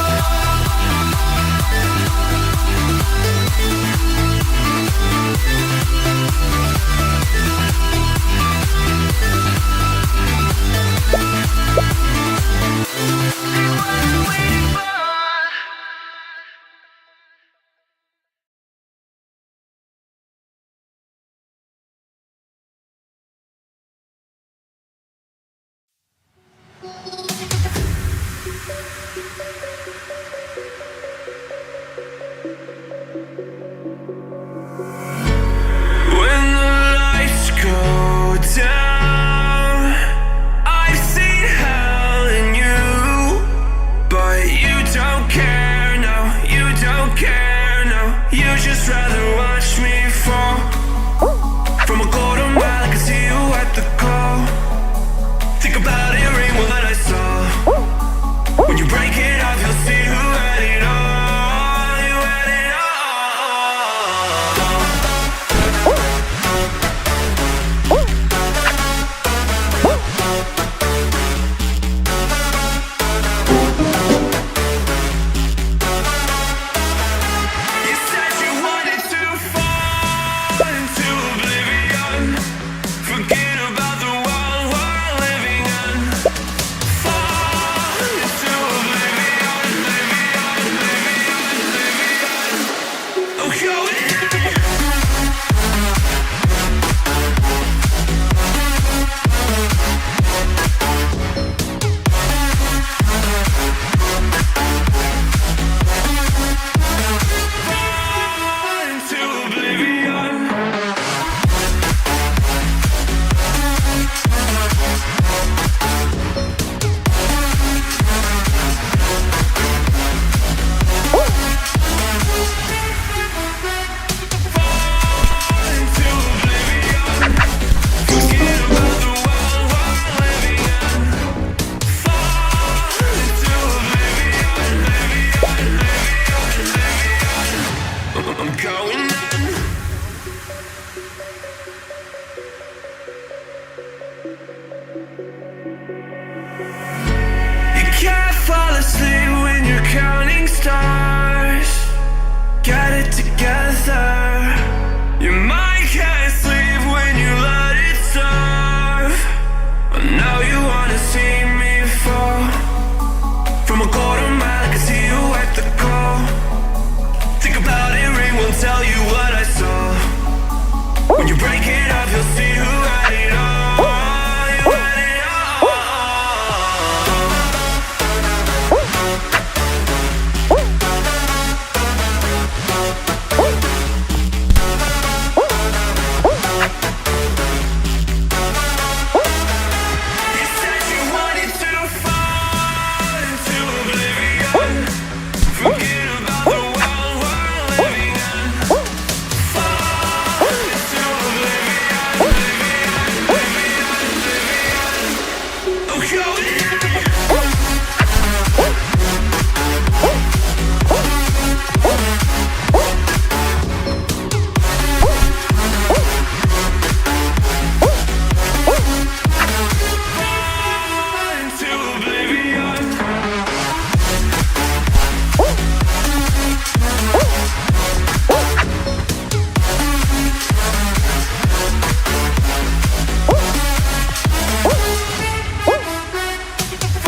When the lights go down, I've seen hell in you, but you don't care, no, you don't care, no. You just rather watch me fall from a golden mile. I can see you at the call. Think about it, read what I saw. When you break it off, you'll see who had it all. You had it all. You said you wanted to going on. You can't fall asleep when you're counting stars. Get it together. Your mind can't sleep when you let it starve. And now you wanna see me fall. From a quarter mile, I can see you at the call. Think about it, ring will tell you what I saw. When you break it up, you'll see who had it all. You had it all. You said you wanted to fall into oblivion. Forget about the world we're living in. Fall into oblivion, oblivion. I'm going in.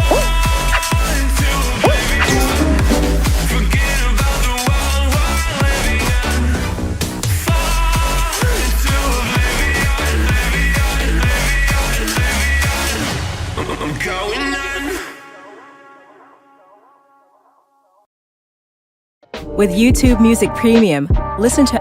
Fall into oblivion. Forget about the world we're living in. Fall into oblivion, I'm going in. With YouTube Music Premium, listen to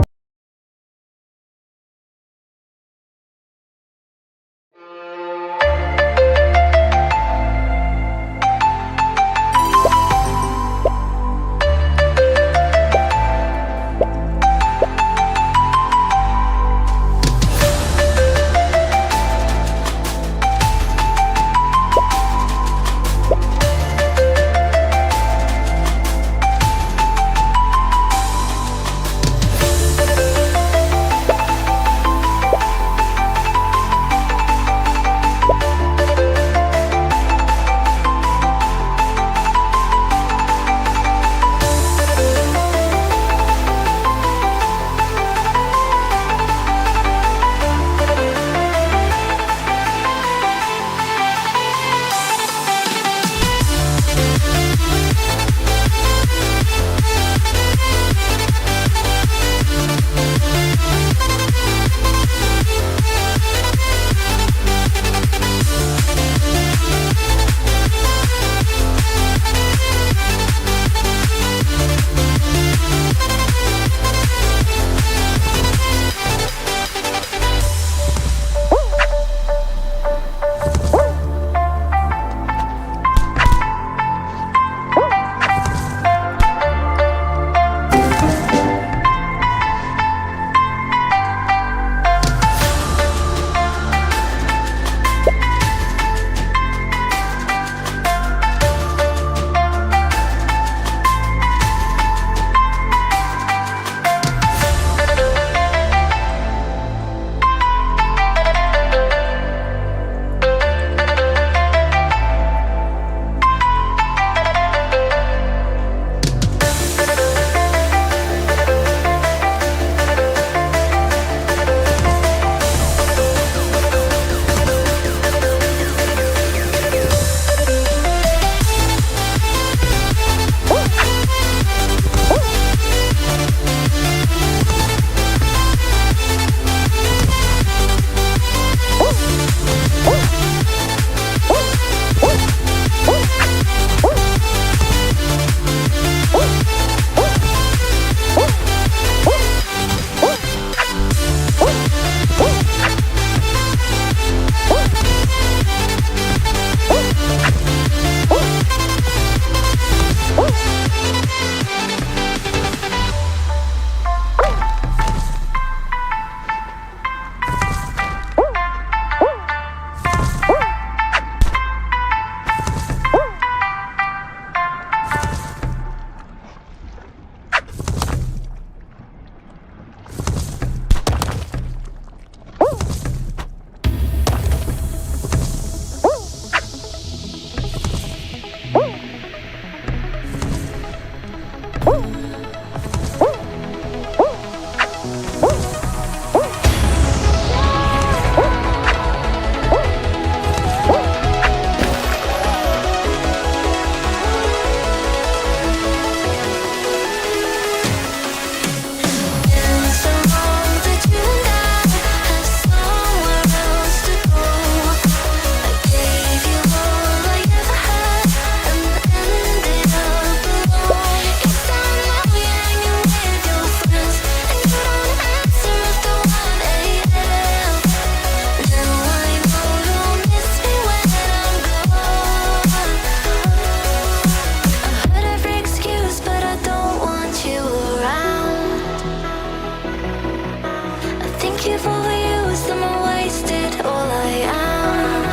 You've overused them and wasted all I am.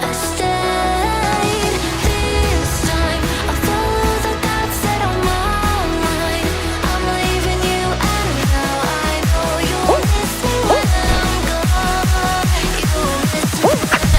I stayed. This time I follow the thoughts that are my mind. I'm leaving you, and now I know you'll miss me when I'm gone. You'll miss me when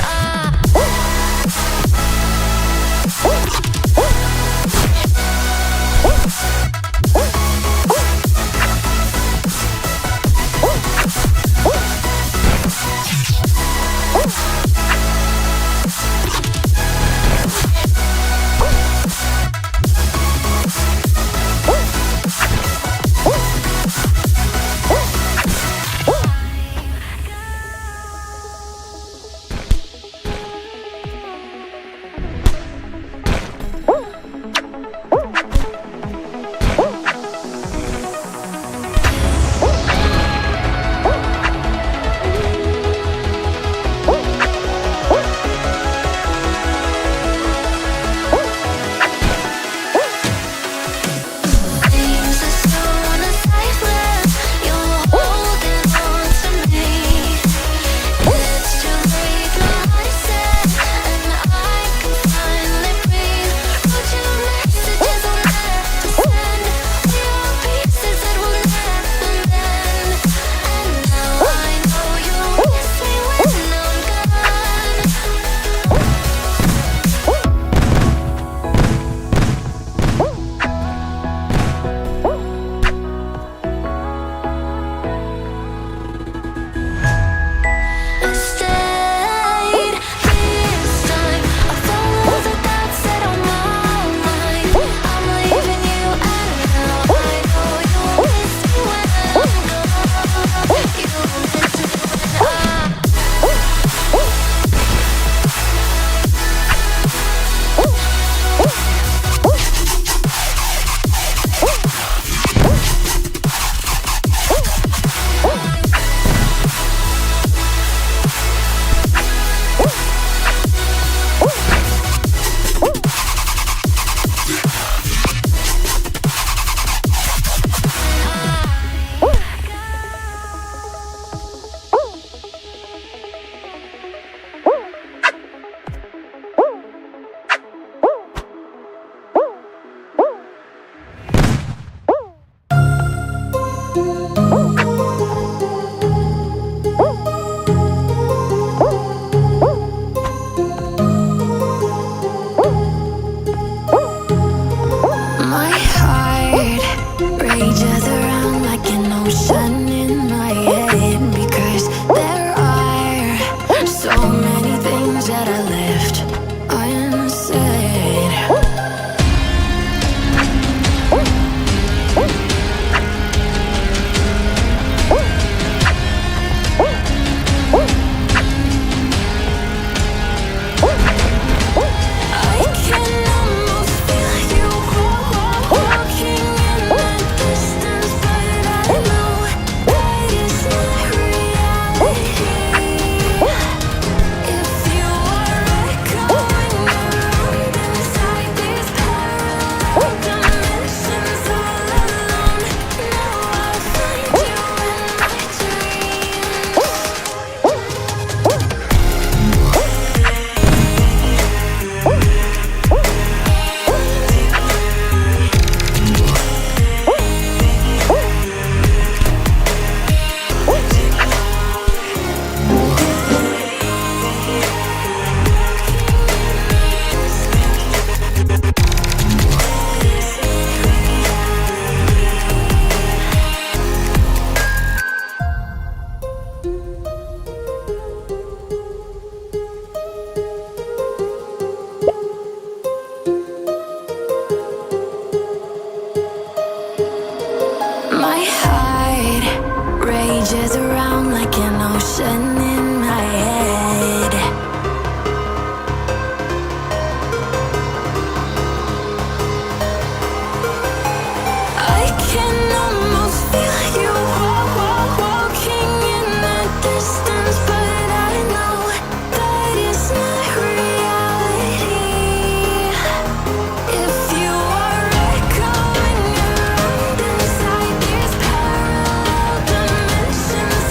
dimensions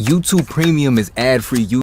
YouTube Premium is ad-free.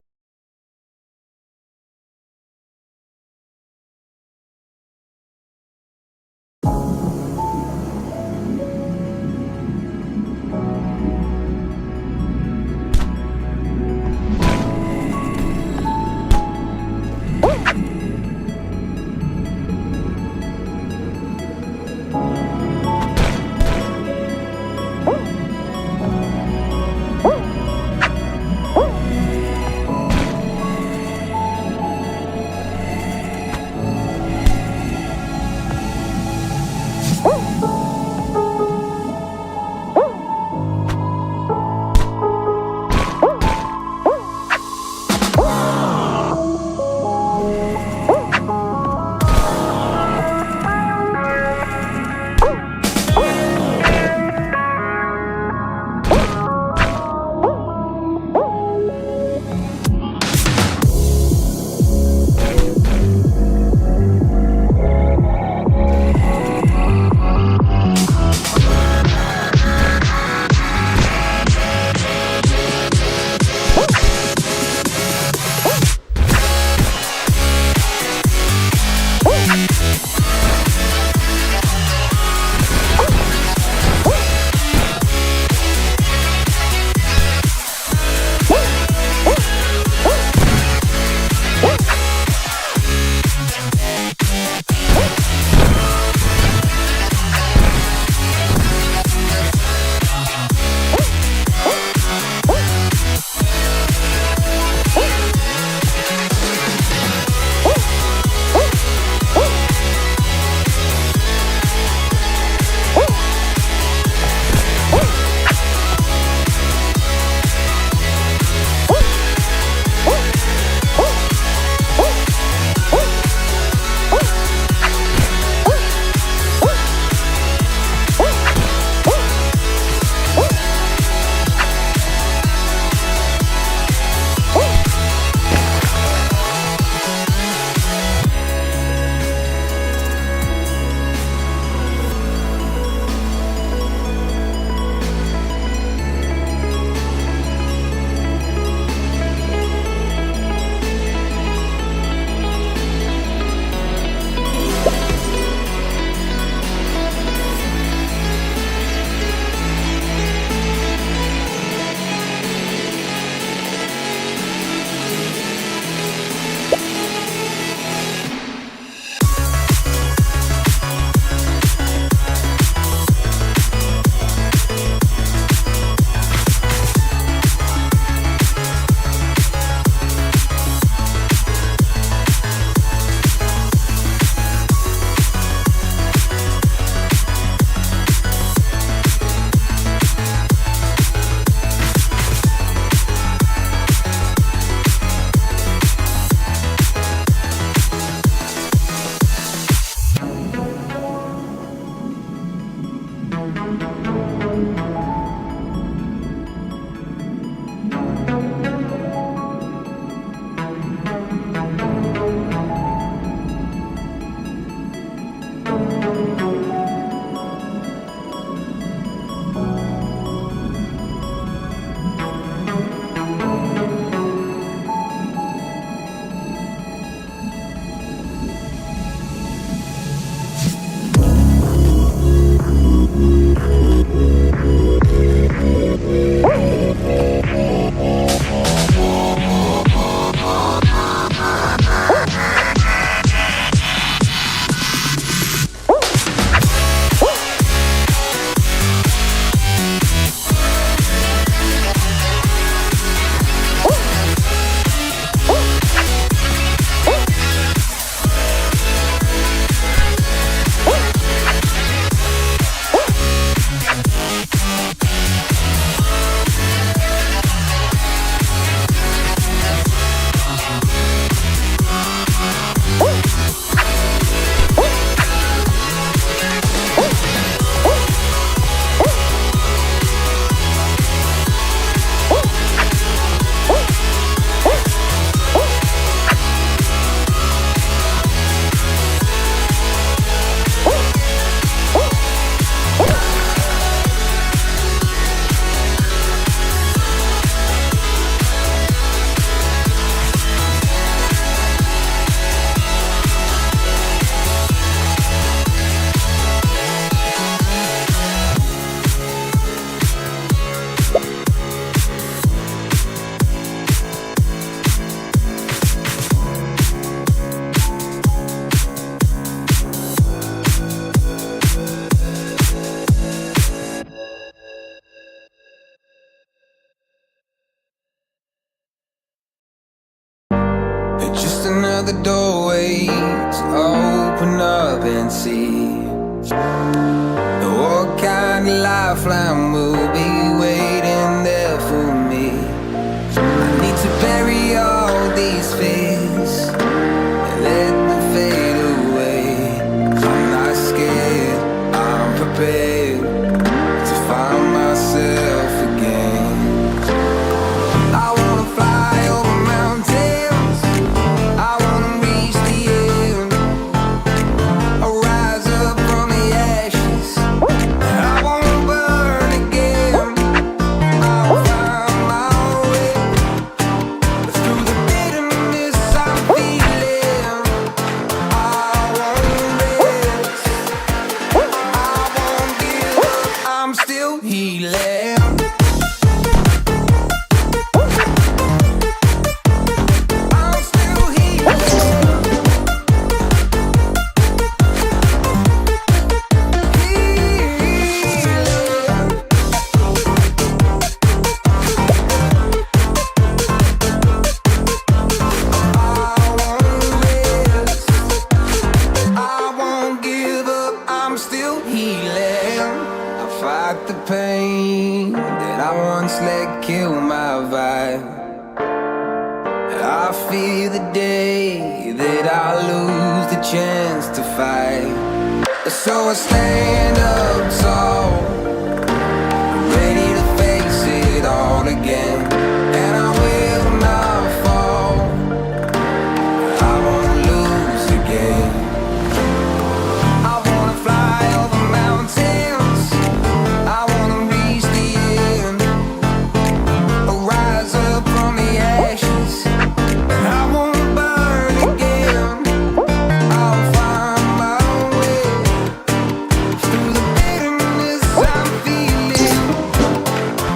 of the doorways open up and see what kind of lifeline will be waiting there for me. I need to bury all these fears and let them fade away. I'm not scared, I'm prepared to find myself again. I wanna fly over mountains, I wanna reach the end, I'll rise up from the ashes, I wanna burn again. I'll find my way through the bitterness I'm feeling. I won't rest, I won't give up, I'm still healing. I'm still healing. I fight the pain that I once let kill my vibe. I fear the day that I lose the chance to fight. So I stand up tall, ready to face it all again. And I will not fall, I won't lose again. I wanna fly over mountains, I wanna reach the end, I'll rise up from the ashes, I won't burn again. I'll find my way through the bitterness I'm feeling.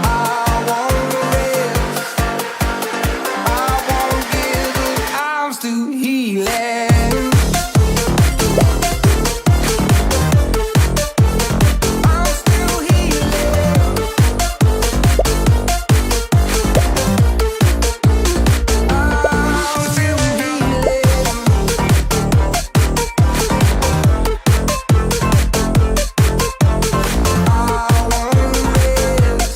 I won't rest, I won't give up, I'm still healing. I'm still healing. I'm still healing. I won't rest,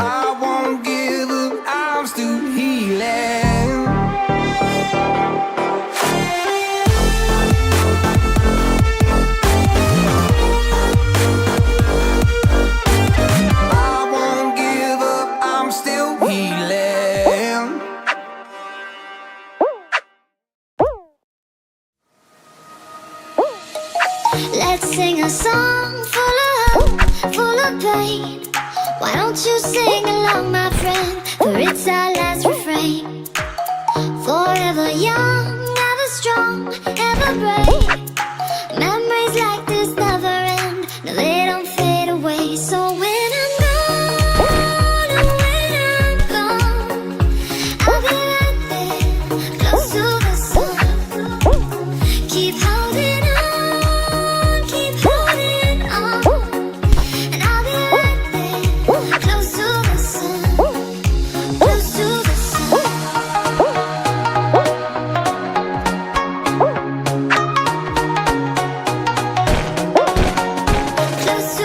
I won't give up, I'm still healing. I won't give up, I'm still healing. Let's sing a song full of hope, full of pain. Why don't you sing along, my friend? For it's our last refrain. Forever young, ever strong, ever brave. Memories like this never end. No, they don't fade away. So when I'm gone, and when I'm gone, I'll be right there, close to the sun. Keep holding on, keep holding on, and I'll be right there, close to the sun, close to the sun. Close to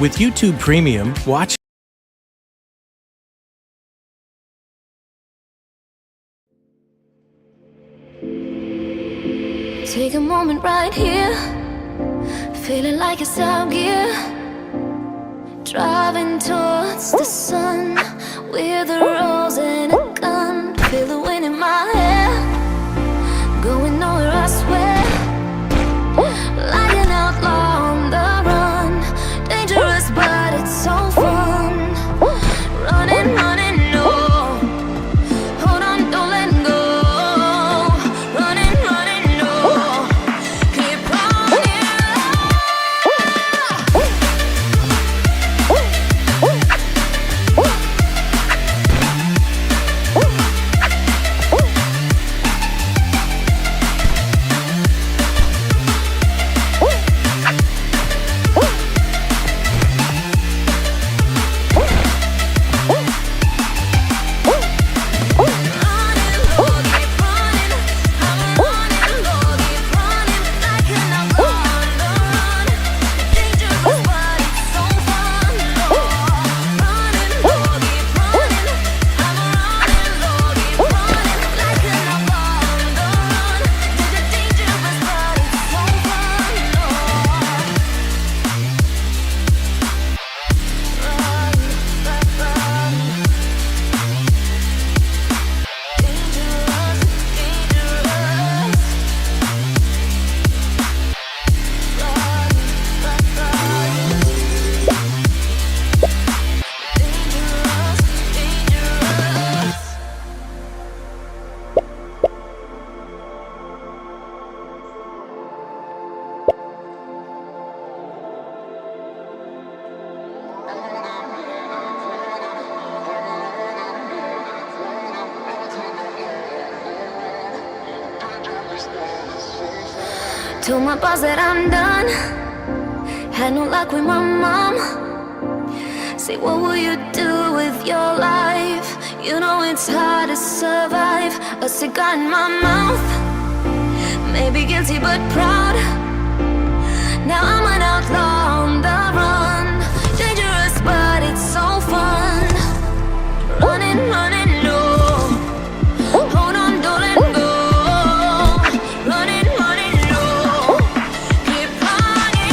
With YouTube Premium, watch. Take a moment right here, feeling like it's out gear. Driving towards the sun with a rose and a gun. Feel the wind in my hair, going nowhere I swear. Like an outlaw on the run, dangerous but it's so fun. Running, running, no. Hold on, don't let go. Running, running, no. Keep running. Told my boss that I'm done. Had no luck with my mom. Say, what will you do with your life? You know it's hard to survive. A cigar in my mouth, maybe guilty but proud. Now I'm an outlaw on the run. Dangerous but it's so fun. Running, running, no. Hold on, don't let go. Running, running, no. Keep running.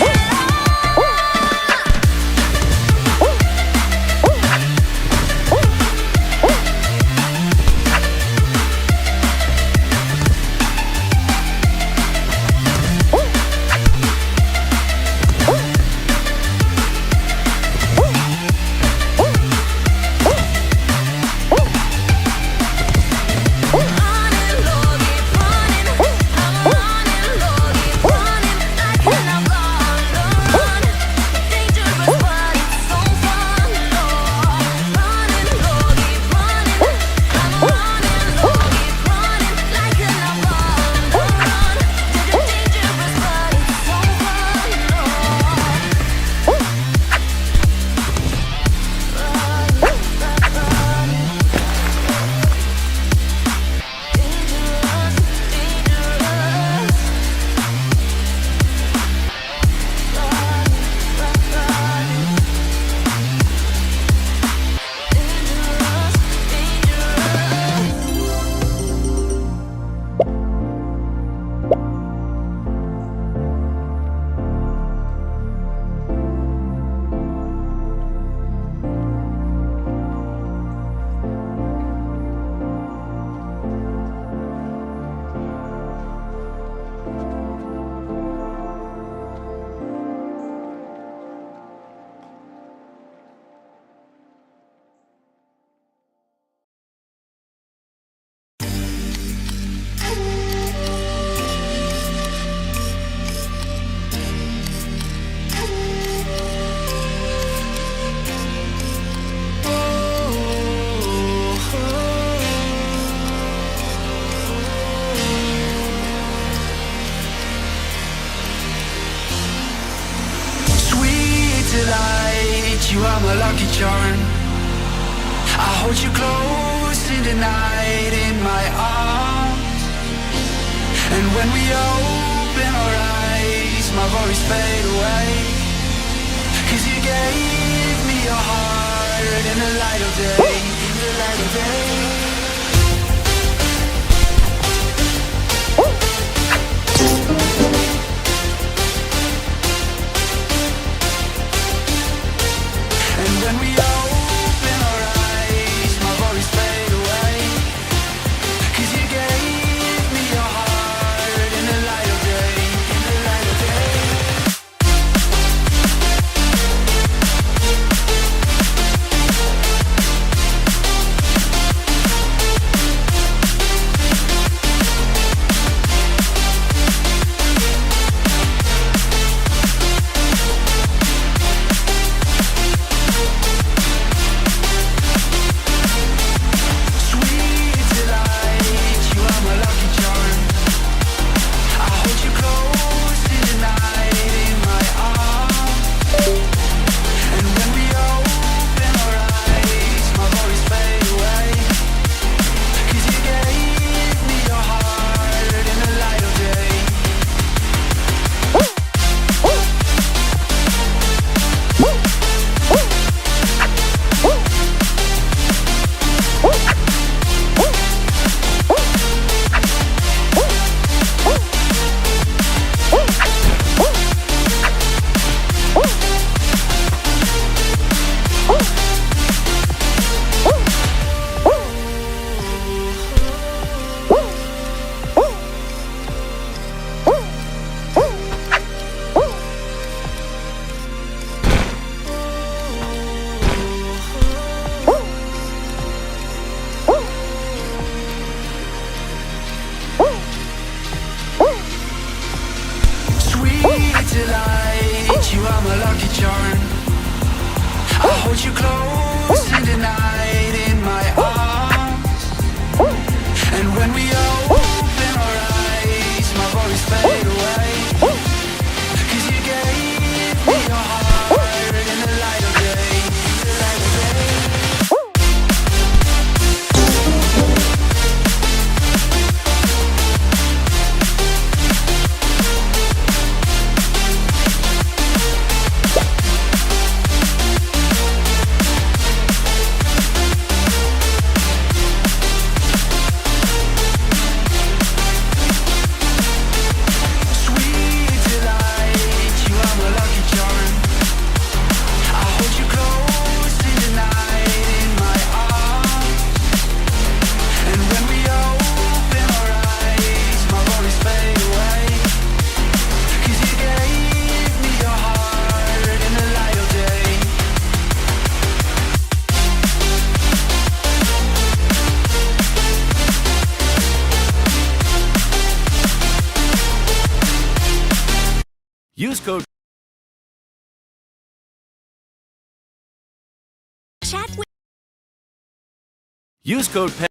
You are my lucky charm. I hold you close in the night in my arms. And when we open our eyes, my worries fade away. 'Cause you gave the light of day, in the light of day. And when we open our eyes, my worries fade away. 'Cause you gave me your heart in the light of day, in the light of day. Sweet delight, you are my lucky charm. I hold you close in the night in my arms. And when we open our eyes, my worries fade away. 'Cause you gave me your heart in the light of day. Sweet delight, you are my lucky charm. I hold you close in the night in my arms. And when we open our eyes, my worries fade away. 'Cause you gave me your heart in the light of day, in the light of day. Sweet delight, you are my lucky charm. I hold you close in the night in my arms. And when we open our eyes, my worries fade away. 'Cause you gave me your heart in the light of day. Use code Chat with Use code PEN.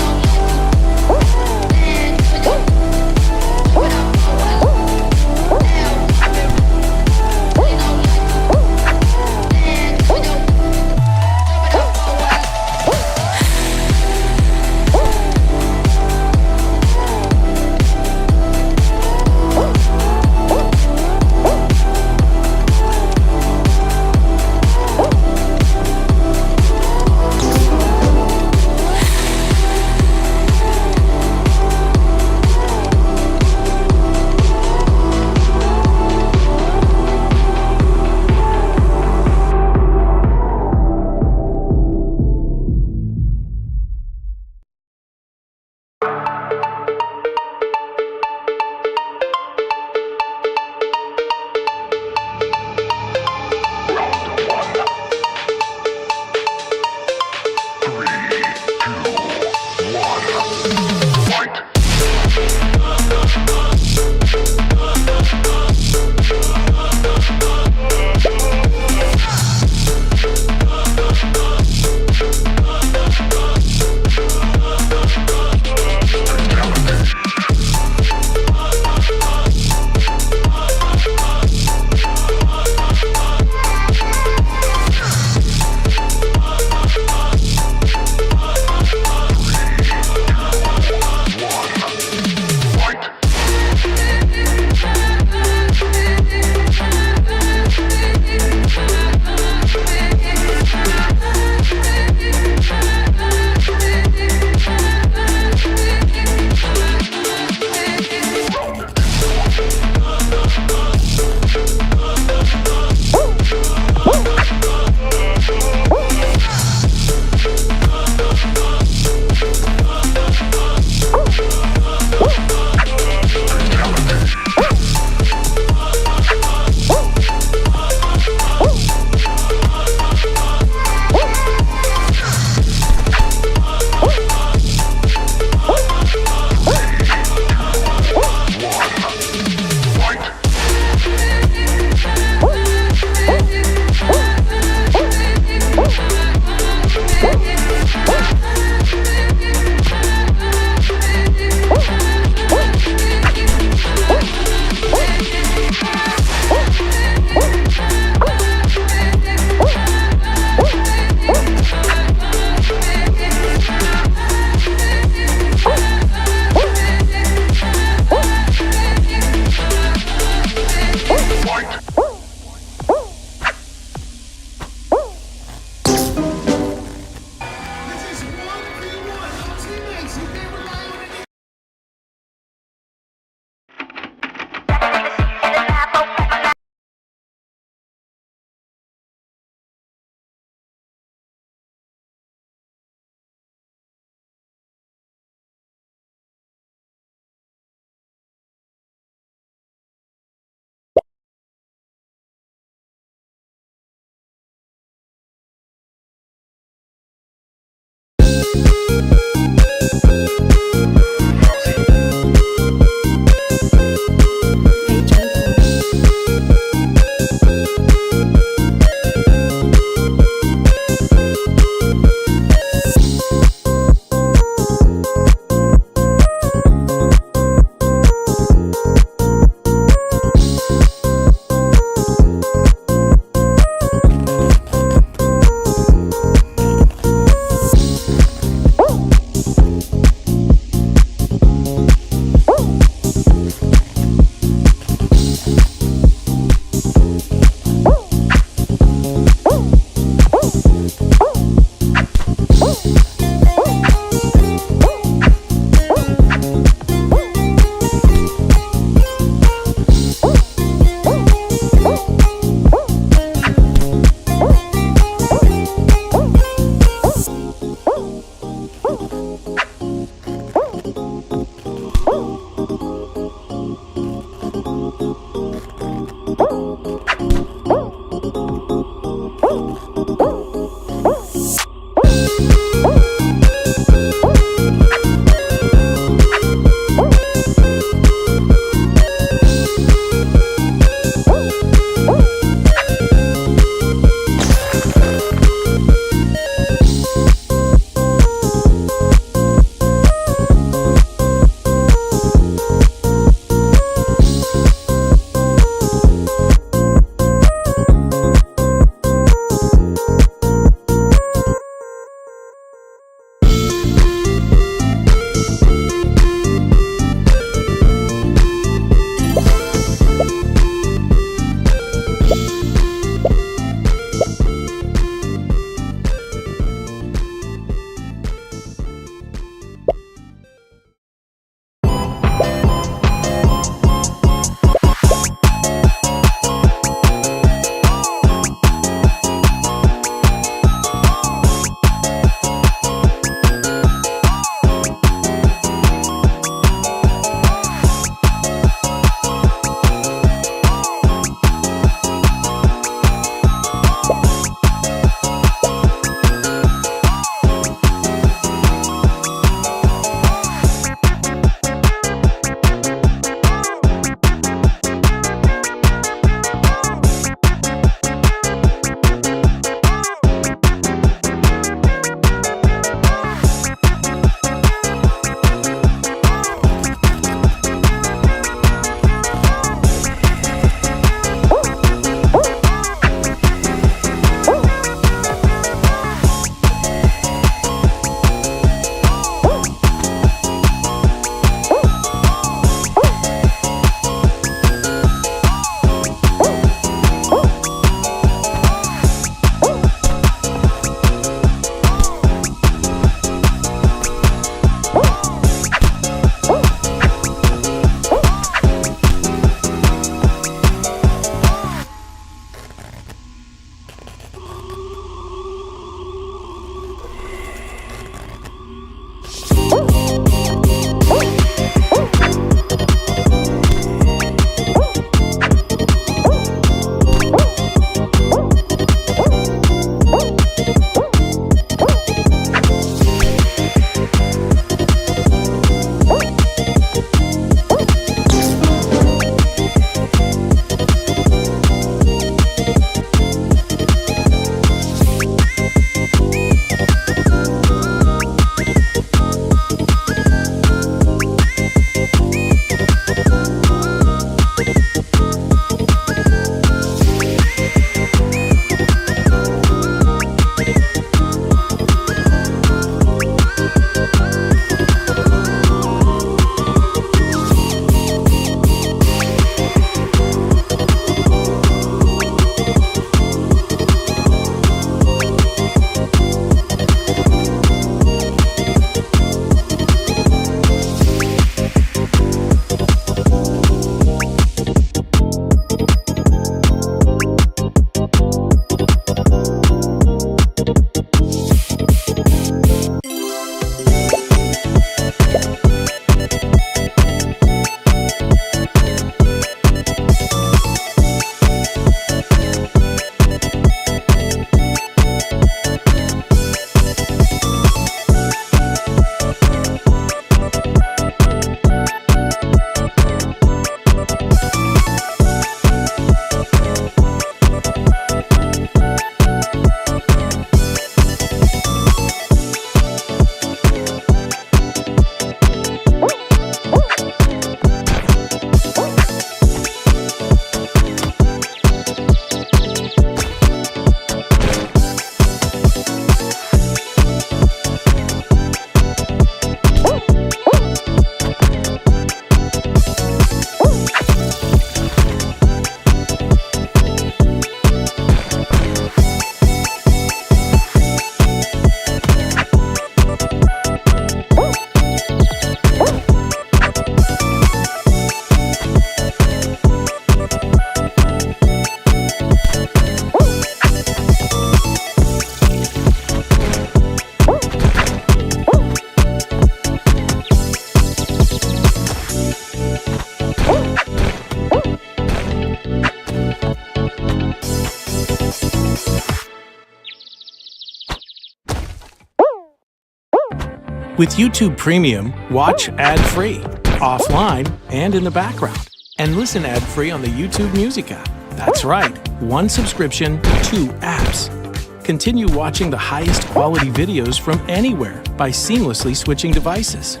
With YouTube Premium, watch ad-free, offline, and in the background. And listen ad-free on the YouTube Music app. That's right, one subscription, 2 apps. Continue watching the highest quality videos from anywhere by seamlessly switching devices.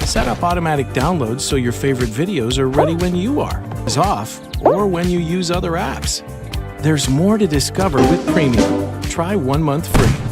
Set up automatic downloads so your favorite videos are ready when you are, is off, or when you use other apps. There's more to discover with Premium. Try 1 month free.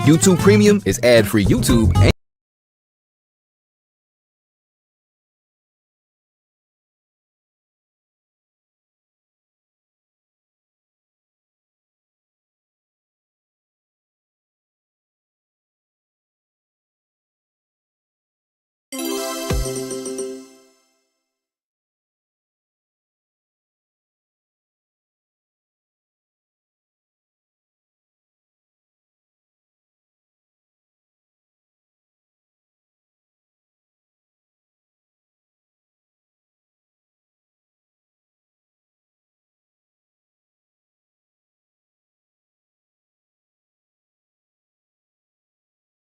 YouTube Premium is ad-free YouTube and